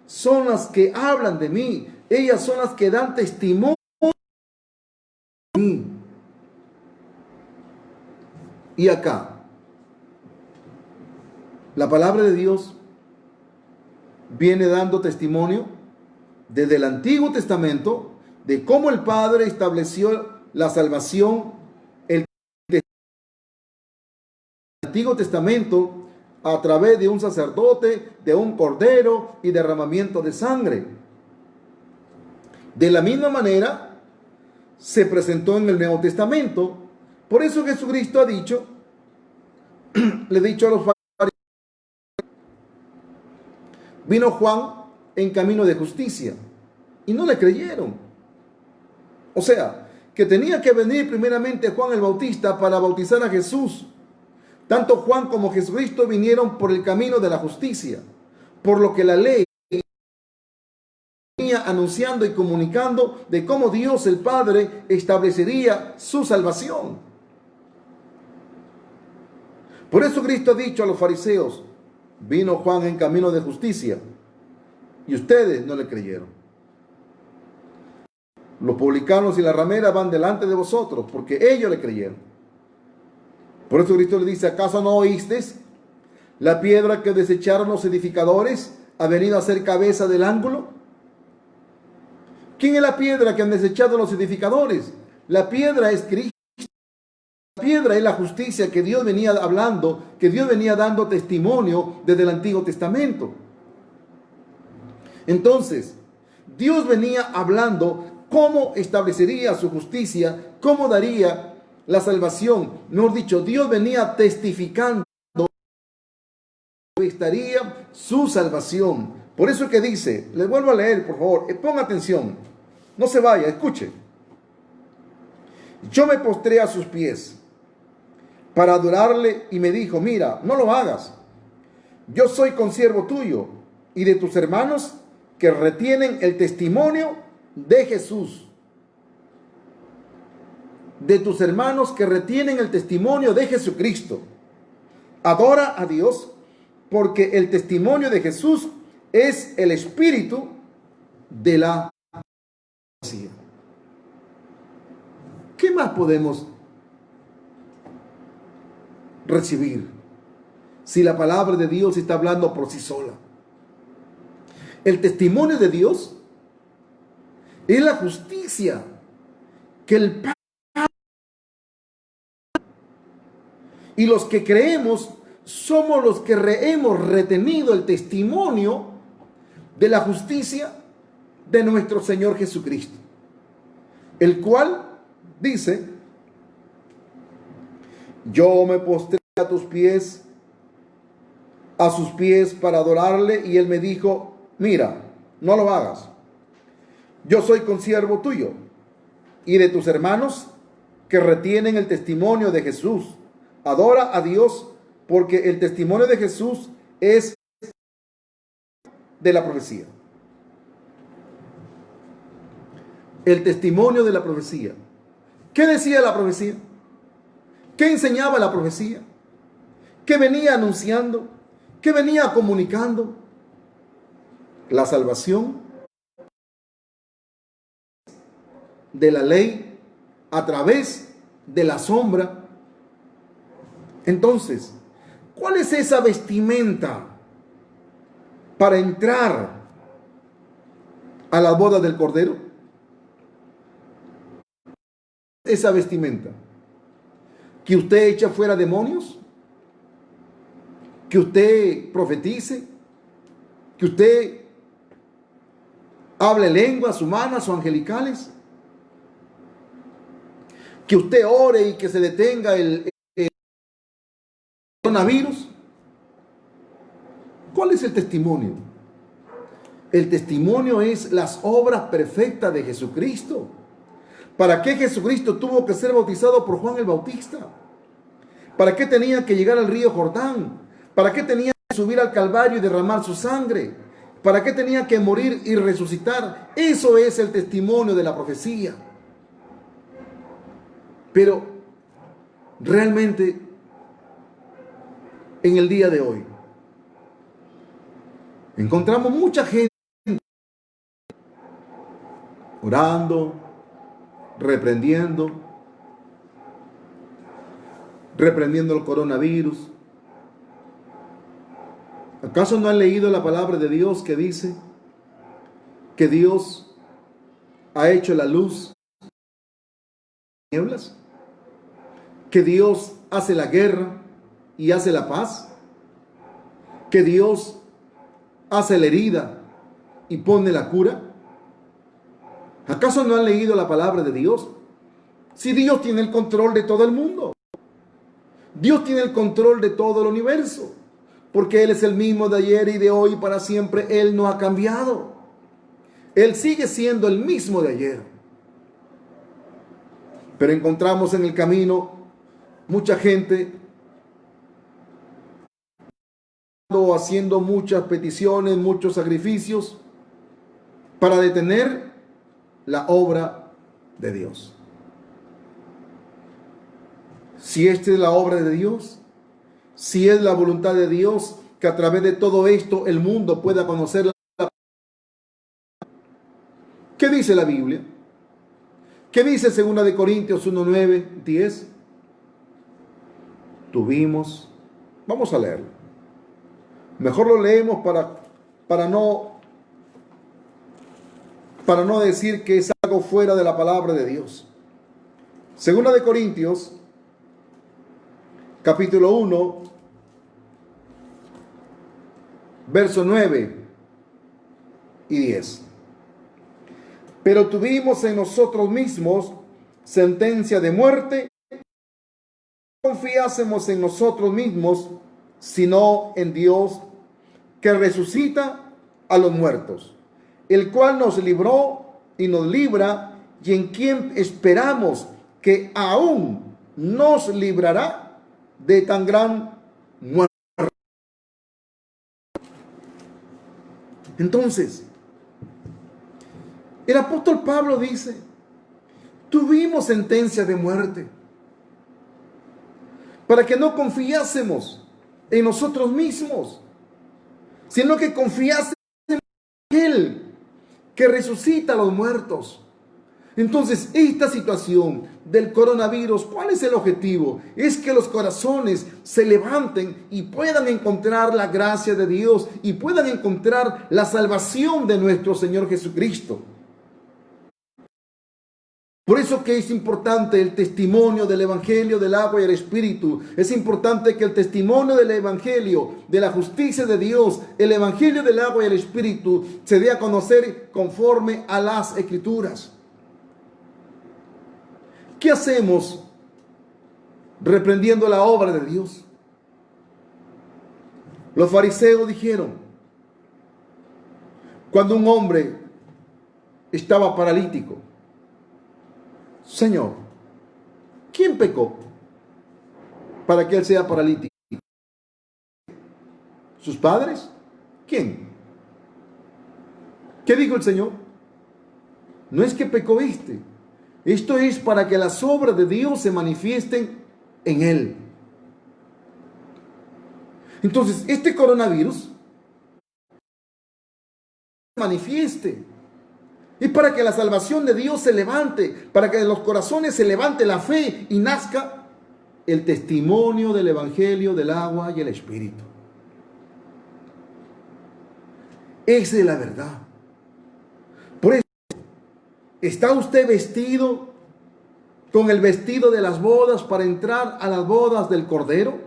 son las que hablan de mí, ellas son las que dan testimonio de mí. Y acá, la palabra de Dios viene dando testimonio desde el Antiguo Testamento de cómo el Padre estableció la salvación en el Antiguo Testamento a través de un sacerdote, de un cordero y derramamiento de sangre. De la misma manera se presentó en el Nuevo Testamento. Por eso Jesucristo ha dicho, le ha dicho a los fariseos, vino Juan en camino de justicia. Y no le creyeron. O sea, que tenía que venir primeramente Juan el Bautista para bautizar a Jesús. Tanto Juan como Jesucristo vinieron por el camino de la justicia, por lo que la ley venía anunciando y comunicando de cómo Dios el Padre establecería su salvación. Por eso Cristo ha dicho a los fariseos: vino Juan en camino de justicia y ustedes no le creyeron. Los publicanos y la ramera van delante de vosotros porque ellos le creyeron. Por eso Cristo le dice: ¿acaso no oísteis? La piedra que desecharon los edificadores ha venido a ser cabeza del ángulo. ¿Quién es la piedra que han desechado los edificadores? La piedra es Cristo. La piedra es la justicia que Dios venía hablando, que Dios venía dando testimonio desde el Antiguo Testamento. Entonces, Dios venía hablando cómo establecería su justicia, cómo daría la salvación. Mejor dicho, Dios venía testificando que estaría su salvación. Por eso que dice, les vuelvo a leer, por favor, ponga atención, no se vaya, escuche. Yo me postré a sus pies para adorarle y me dijo: mira, no lo hagas. Yo soy consiervo tuyo y de tus hermanos que retienen el testimonio de Jesús. De tus hermanos que retienen el testimonio de Jesucristo. Adora a Dios, porque el testimonio de Jesús es el espíritu de la profecía. ¿Qué más podemos recibir si la palabra de Dios está hablando por sí sola? El testimonio de Dios es la justicia que el Padre, y los que creemos somos los que hemos retenido el testimonio de la justicia de nuestro Señor Jesucristo, el cual dice: yo me postré a tus pies, a sus pies para adorarle, y él me dijo: mira, no lo hagas. Yo soy consiervo tuyo y de tus hermanos que retienen el testimonio de Jesús. Adora a Dios, porque el testimonio de Jesús es de la profecía. El testimonio de la profecía. ¿Qué decía la profecía? ¿Qué enseñaba la profecía? ¿Qué venía anunciando? ¿Qué venía comunicando? La salvación de la ley a través de la sombra. Entonces, ¿cuál es esa vestimenta para entrar a la boda del Cordero? Esa vestimenta, que usted echa fuera demonios, que usted profetice, que usted hable lenguas humanas o angelicales, que usted ore y que se detenga el coronavirus. ¿Cuál es el testimonio? El testimonio es las obras perfectas de Jesucristo. ¿Para qué Jesucristo tuvo que ser bautizado por Juan el Bautista? ¿Para qué tenía que llegar al río Jordán? ¿Para qué tenía que subir al Calvario y derramar su sangre? ¿Para qué tenía que morir y resucitar? Eso es el testimonio de la profecía. Pero realmente, en el día de hoy, encontramos mucha gente orando, reprendiendo el coronavirus. ¿Acaso no han leído la palabra de Dios que dice que Dios ha hecho la luz en tinieblas? ¿Que Dios hace la guerra y hace la paz? ¿Que Dios hace la herida y pone la cura? ¿Acaso no han leído la palabra de Dios? Si Dios tiene el control de todo el mundo. Dios tiene el control de todo el universo. porque Él es el mismo de ayer y de hoy y para siempre. Él no ha cambiado. Él sigue siendo el mismo de ayer. Pero encontramos en el camino mucha gente haciendo muchas peticiones, muchos sacrificios para detener la obra de Dios. Si esta es la obra de Dios, si es la voluntad de Dios que a través de todo esto el mundo pueda conocer la... ¿Qué dice la Biblia? ¿Qué dice 2 Corintios 1, 9, 10? Vamos a leerlo. Mejor lo leemos para no decir que es algo fuera de la palabra de Dios. 2 Corintios, capítulo 1, verso 9 y 10. Pero tuvimos en nosotros mismos sentencia de muerte, no confiásemos en nosotros mismos, sino en Dios, que resucita a los muertos, el cual nos libró y nos libra, y en quien esperamos que aún nos librará de tan gran muerte. Entonces, el apóstol Pablo dice, tuvimos sentencia de muerte, para que no confiásemos en nosotros mismos, sino que confiásemos en aquel que resucita a los muertos. Entonces, esta situación del coronavirus, ¿cuál es el objetivo? Es que los corazones se levanten y puedan encontrar la gracia de Dios y puedan encontrar la salvación de nuestro Señor Jesucristo. Por eso que es importante el testimonio del Evangelio del agua y el Espíritu. Es importante que el testimonio del Evangelio, de la justicia de Dios, el Evangelio del agua y el Espíritu, se dé a conocer conforme a las Escrituras. ¿Qué hacemos reprendiendo la obra de Dios? Los fariseos dijeron, cuando un hombre estaba paralítico, Señor, ¿quién pecó para que él sea paralítico? ¿Sus padres? ¿Quién? ¿Qué dijo el Señor? No es que pecó este. Esto es para que las obras de Dios se manifiesten en él. Entonces, este coronavirus se manifieste. Es para que la salvación de Dios se levante, para que en los corazones se levante la fe y nazca el testimonio del Evangelio del agua y el Espíritu. Esa es la verdad. Por eso, ¿está usted vestido con el vestido de las bodas para entrar a las bodas del Cordero?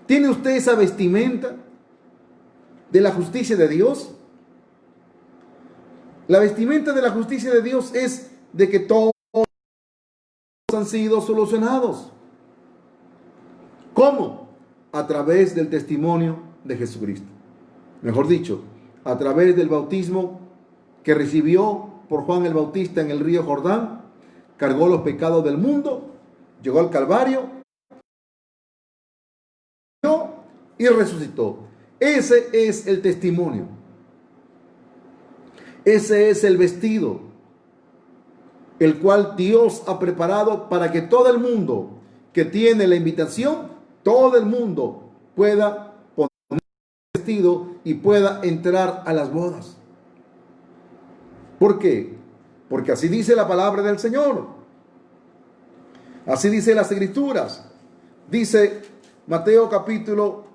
¿Tiene usted esa vestimenta de la justicia de Dios? La vestimenta de la justicia de Dios es de que todos han sido solucionados. ¿Cómo? A través del testimonio de Jesucristo. Mejor dicho, a través del bautismo que recibió por Juan el Bautista en el río Jordán, cargó los pecados del mundo, llegó al Calvario y resucitó. Ese es el testimonio. Ese es el vestido, el cual Dios ha preparado para que todo el mundo que tiene la invitación, todo el mundo pueda poner el vestido y pueda entrar a las bodas. ¿Por qué? Porque así dice la palabra del Señor. Así dice las Escrituras. Dice Mateo capítulo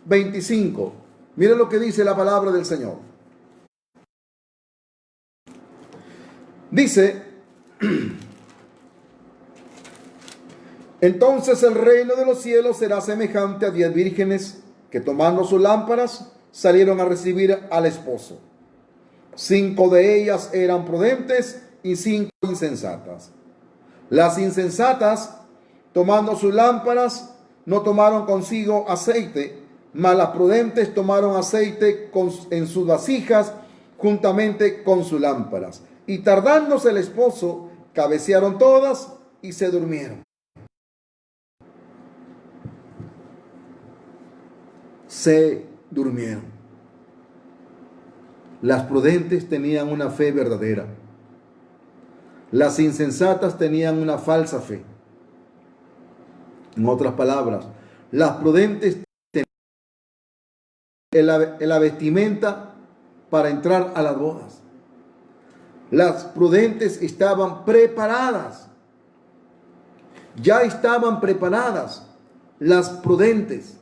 25. Miren lo que dice la palabra del Señor. Dice, entonces el reino de los cielos será semejante a 10 vírgenes que tomando sus lámparas salieron a recibir al esposo. 5 de ellas eran prudentes y 5 insensatas. Las insensatas, tomando sus lámparas, no tomaron consigo aceite, mas las prudentes tomaron aceite en sus vasijas juntamente con sus lámparas. Y tardándose el esposo, cabecearon todas y se durmieron. Se durmieron. Las prudentes tenían una fe verdadera. Las insensatas tenían una falsa fe. En otras palabras, las prudentes tenían la vestimenta para entrar a las bodas. Las prudentes estaban preparadas. Ya estaban preparadas las prudentes,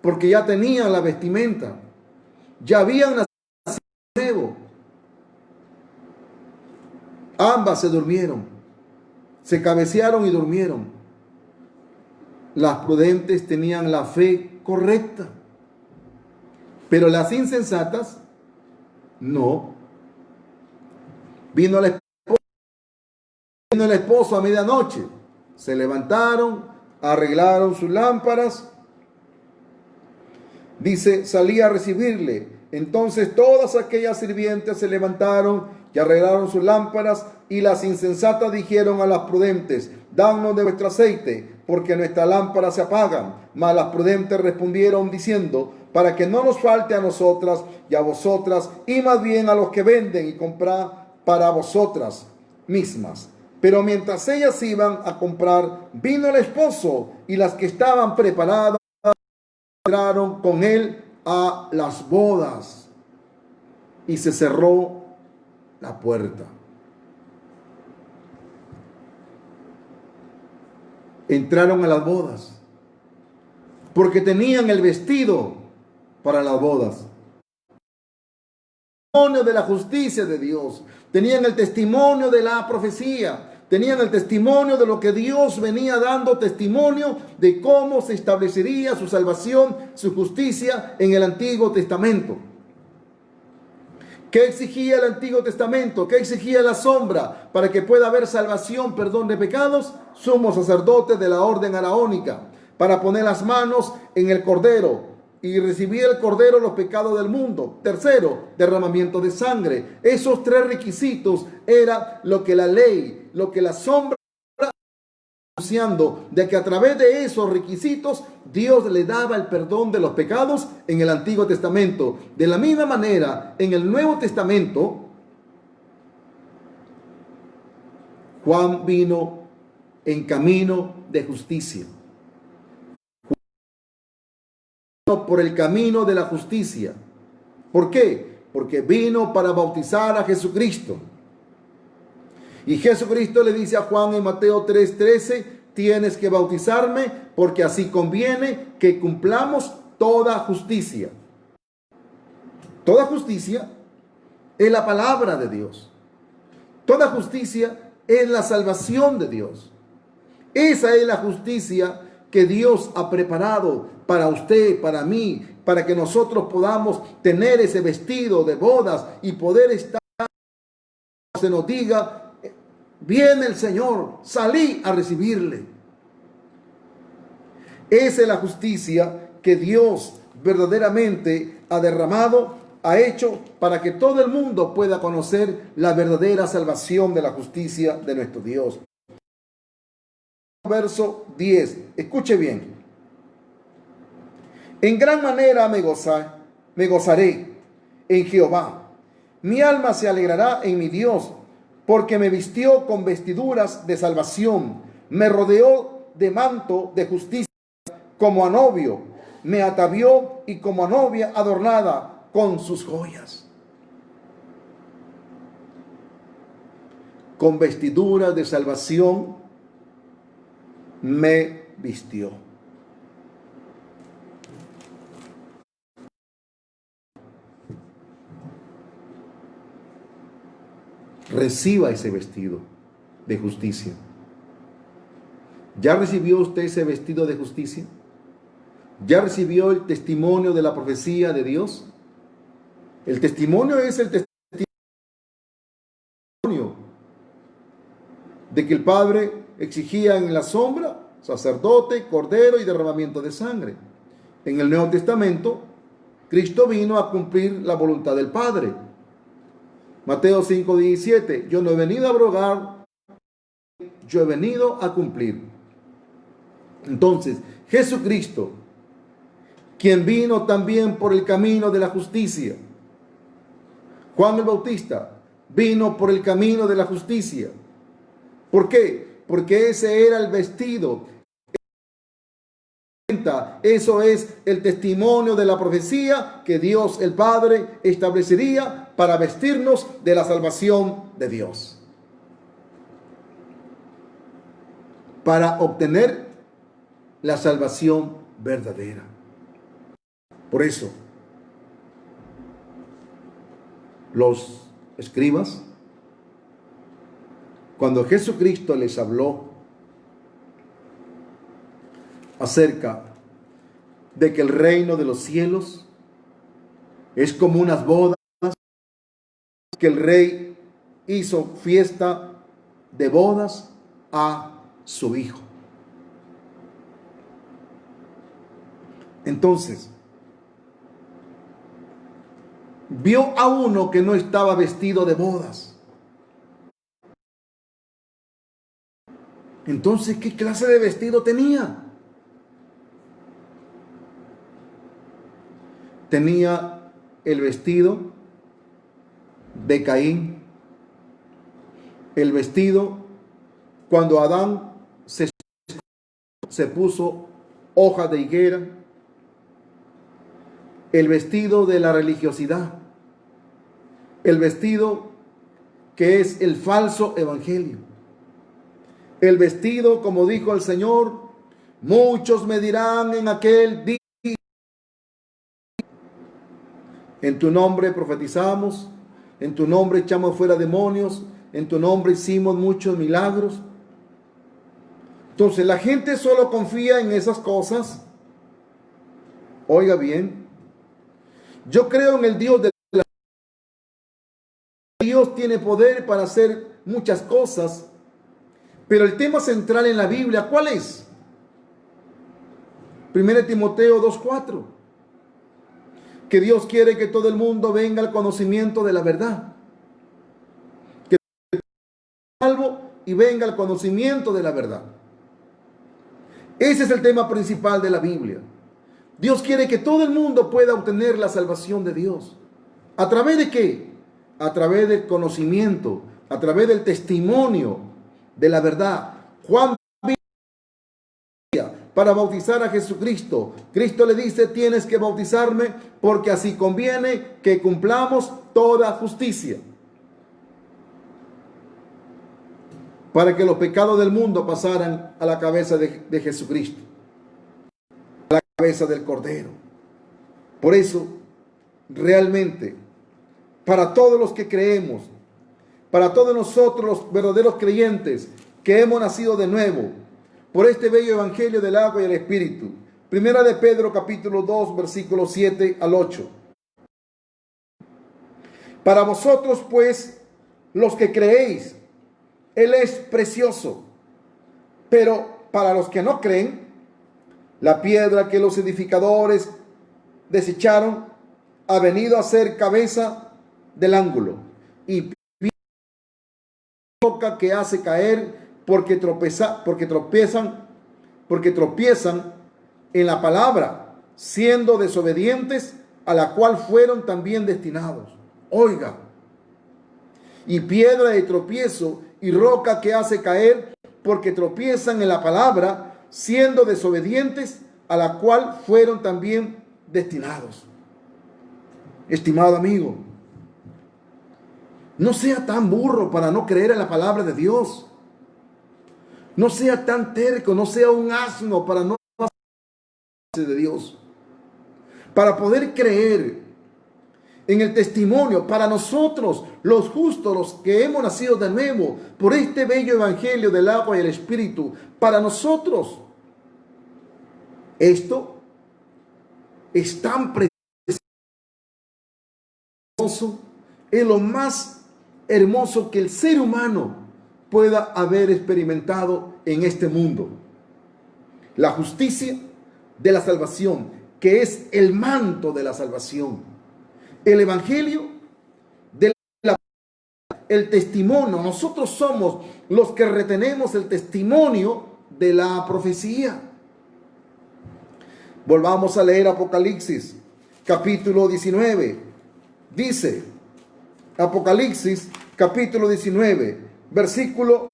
porque ya tenían la vestimenta. Ya habían nacido nuevo. Ambas se durmieron. Se cabecearon y durmieron. Las prudentes tenían la fe correcta, pero las insensatas no. Vino el esposo a medianoche. Se levantaron, arreglaron sus lámparas. Dice, salí a recibirle. Entonces todas aquellas sirvientes se levantaron y arreglaron sus lámparas, y las insensatas dijeron a las prudentes, danos de vuestro aceite, porque nuestras lámparas se apagan. Mas las prudentes respondieron diciendo, para que no nos falte a nosotras y a vosotras, y más bien a los que venden y compran para vosotras mismas. Pero mientras ellas iban a comprar, vino el esposo, y las que estaban preparadas entraron con él a las bodas, y se cerró la puerta. Entraron a las bodas porque tenían el vestido para las bodas. Testimonio de la justicia de Dios. Tenían el testimonio de la profecía. Tenían el testimonio de lo que Dios venía dando testimonio de cómo se establecería su salvación, su justicia en el Antiguo Testamento. ¿Qué exigía el Antiguo Testamento? ¿Qué exigía la sombra para que pueda haber salvación, perdón de pecados? Sumo sacerdote de la orden araónica, para poner las manos en el cordero y recibir el cordero los pecados del mundo. Tercero, derramamiento de sangre. Esos tres requisitos era lo que la ley, lo que la sombra anunciando, de que a través de esos requisitos Dios le daba el perdón de los pecados en el Antiguo Testamento. De la misma manera, en el Nuevo Testamento, Juan vino en camino de justicia. Juan vino por el camino de la justicia. ¿Por qué? Porque vino para bautizar a Jesucristo. Y Jesucristo le dice a Juan en Mateo 3:13, tienes que bautizarme porque así conviene que cumplamos toda justicia. Toda justicia es la palabra de Dios. Toda justicia es la salvación de Dios. Esa es la justicia que Dios ha preparado para usted, para mí, para que nosotros podamos tener ese vestido de bodas y poder estar, se nos diga, viene el Señor, salí a recibirle. Esa es la justicia que Dios verdaderamente ha derramado, ha hecho para que todo el mundo pueda conocer la verdadera salvación de la justicia de nuestro Dios. Verso 10, escuche bien. En gran manera me gozaré en Jehová. Mi alma se alegrará en mi Dios, porque me vistió con vestiduras de salvación, me rodeó de manto de justicia como a novio, me atavió y como a novia adornada con sus joyas. Con vestiduras de salvación me vistió. Reciba ese vestido de justicia. ¿Ya recibió usted ese vestido de justicia? ¿Ya recibió el testimonio de la profecía de Dios? El testimonio es el testimonio de que el Padre exigía en la sombra sacerdote, cordero y derramamiento de sangre. En el Nuevo Testamento, Cristo vino a cumplir la voluntad del Padre. Mateo 5:17, yo no he venido a abrogar, yo he venido a cumplir. Entonces, Jesucristo, quien vino también por el camino de la justicia. Juan el Bautista vino por el camino de la justicia. ¿Por qué? Porque ese era el vestido. Eso es el testimonio de la profecía que Dios el Padre establecería para vestirnos de la salvación de Dios. Para obtener la salvación verdadera. Por eso, los escribas, cuando Jesucristo les habló acerca de que el reino de los cielos es como unas bodas, que el rey hizo fiesta de bodas a su hijo. Entonces, vio a uno que no estaba vestido de bodas. Entonces, ¿qué clase de vestido tenía? Tenía el vestido de Caín, el vestido cuando Adán se puso hoja de higuera, el vestido de la religiosidad, el vestido que es el falso evangelio, el vestido, como dijo el Señor, muchos me dirán en aquel día, en tu nombre profetizamos, en tu nombre echamos fuera demonios, en tu nombre hicimos muchos milagros. Entonces la gente solo confía en esas cosas. Oiga bien, yo creo en el Dios de la... Dios tiene poder para hacer muchas cosas, pero el tema central en la Biblia, ¿cuál es? 1 Timoteo 2:4. Que Dios quiere que todo el mundo venga al conocimiento de la verdad. Que sea salvo y venga al conocimiento de la verdad. Ese es el tema principal de la Biblia. Dios quiere que todo el mundo pueda obtener la salvación de Dios. ¿A través de qué? A través del conocimiento, a través del testimonio de la verdad. Juan para bautizar a Jesucristo. Cristo le dice, tienes que bautizarme porque así conviene que cumplamos toda justicia. Para que los pecados del mundo pasaran a la cabeza de Jesucristo. A la cabeza del Cordero. Por eso, realmente, para todos los que creemos, para todos nosotros los verdaderos creyentes que hemos nacido de nuevo, por este bello evangelio del agua y el espíritu. Primera de Pedro capítulo 2 versículos 7 al 8. Para vosotros pues, los que creéis, Él es precioso. Pero para los que no creen, la piedra que los edificadores desecharon ha venido a ser cabeza del ángulo y roca que hace caer porque tropiezan en la palabra, siendo desobedientes, a la cual fueron también destinados. Oiga, y piedra de tropiezo y roca que hace caer porque tropiezan en la palabra, siendo desobedientes, a la cual fueron también destinados. Estimado amigo, no sea tan burro para no creer en la palabra de Dios. No sea tan terco, no sea un asno para no hacer de Dios. Para poder creer en el testimonio, para nosotros, los justos, los que hemos nacido de nuevo, por este bello evangelio del agua y el espíritu, para nosotros, esto es tan precioso, es lo más hermoso que el ser humano pueda haber experimentado en este mundo. La justicia de la salvación, que es el manto de la salvación. El evangelio de el testimonio. Nosotros somos los que retenemos el testimonio de la profecía. Volvamos a leer Apocalipsis, capítulo 19. Dice, Apocalipsis, capítulo 19, versículo.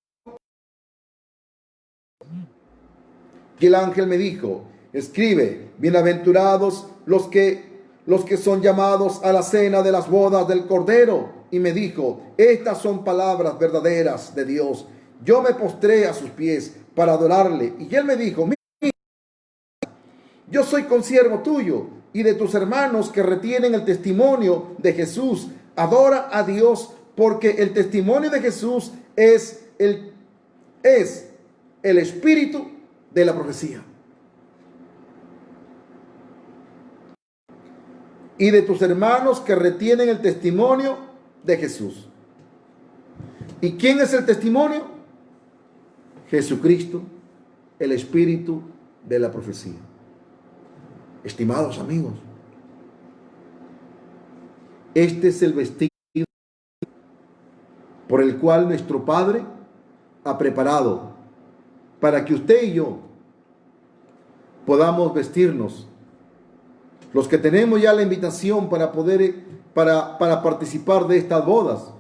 Y el ángel me dijo, escribe, bienaventurados los que son llamados a la cena de las bodas del Cordero. Y me dijo, estas son palabras verdaderas de Dios. Yo me postré a sus pies para adorarle. Y él me dijo, mira, yo soy consiervo tuyo y de tus hermanos que retienen el testimonio de Jesús. Adora a Dios, porque el testimonio de Jesús es el espíritu de la profecía. Y de tus hermanos que retienen el testimonio de Jesús. ¿Y quién es el testimonio? Jesucristo, el espíritu de la profecía. Estimados amigos, este es el vestido por el cual nuestro Padre ha preparado para que usted y yo podamos vestirnos. Los que tenemos ya la invitación para poder para participar de estas bodas,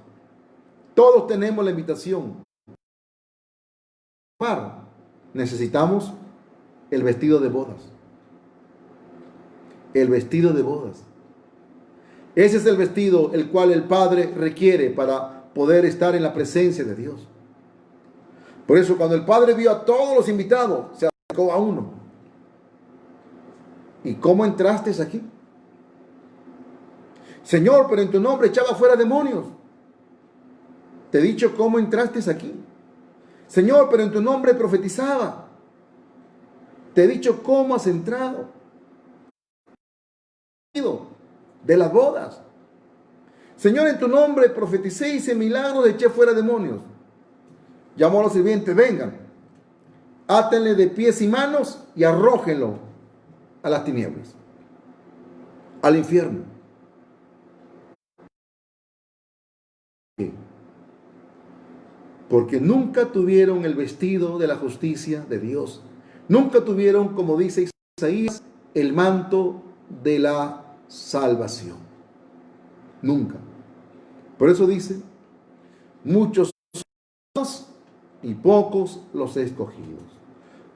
todos tenemos la invitación. Necesitamos el vestido de bodas. El vestido de bodas. Ese es el vestido el cual el Padre requiere para poder estar en la presencia de Dios. Por eso cuando el Padre vio a todos los invitados, se acercó a uno. ¿Y cómo entraste aquí? Señor, pero en tu nombre echaba fuera demonios. Te he dicho cómo entraste aquí. Señor, pero en tu nombre profetizaba. Te he dicho cómo has entrado. De las bodas. Señor, en tu nombre profeticé, hice milagros, eché fuera demonios. Llamó a los sirvientes, vengan, átenle de pies y manos y arrójenlo a las tinieblas, al infierno. Porque nunca tuvieron el vestido de la justicia de Dios. Nunca tuvieron, como dice Isaías, el manto de la salvación. Nunca. Por eso dice, muchos y pocos los escogidos.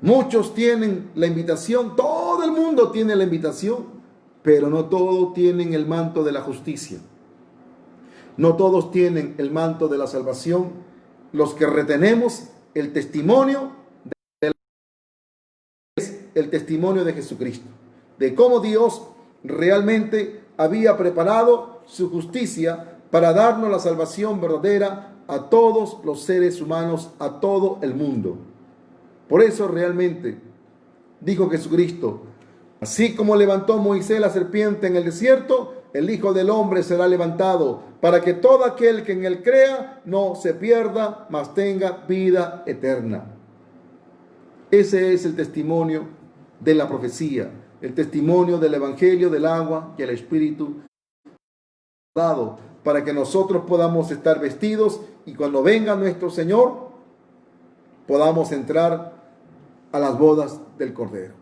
Muchos tienen la invitación, todo el mundo tiene la invitación, pero no todos tienen el manto de la justicia. No todos tienen el manto de la salvación. Los que retenemos el testimonio es el testimonio de Jesucristo, de cómo Dios realmente había preparado su justicia para darnos la salvación verdadera a todos los seres humanos, a todo el mundo. Por eso realmente dijo Jesucristo, así como levantó Moisés la serpiente en el desierto, el Hijo del Hombre será levantado, para que todo aquel que en él crea no se pierda, mas tenga vida eterna. Ese es el testimonio de la profecía, el testimonio del evangelio del agua y el espíritu dado, para que nosotros podamos estar vestidos y cuando venga nuestro Señor podamos entrar a las bodas del Cordero.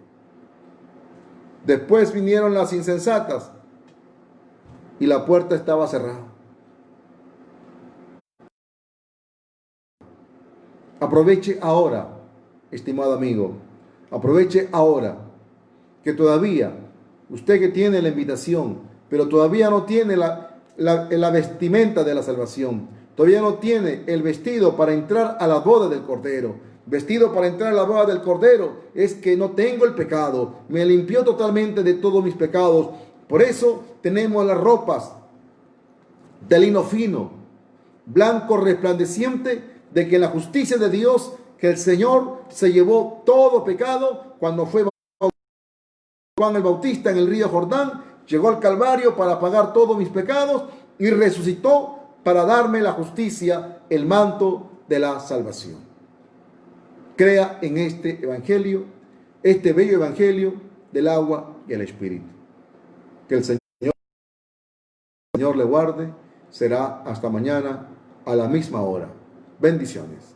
Después vinieron las insensatas y la puerta estaba cerrada. Aproveche ahora, estimado amigo, aproveche ahora que todavía, usted que tiene la invitación, pero todavía no tiene la vestimenta de la salvación, todavía no tiene el vestido para entrar a la boda del Cordero. Vestido para entrar a la boda del Cordero es que no tengo el pecado, me limpió totalmente de todos mis pecados. Por eso tenemos las ropas de lino fino, blanco resplandeciente, de que la justicia de Dios, que el Señor se llevó todo pecado cuando fue Juan el Bautista en el río Jordán, llegó al Calvario para pagar todos mis pecados y resucitó para darme la justicia, el manto de la salvación. Crea en este evangelio, este bello evangelio del agua y el Espíritu. Que el Señor le guarde. Será hasta mañana a la misma hora. Bendiciones.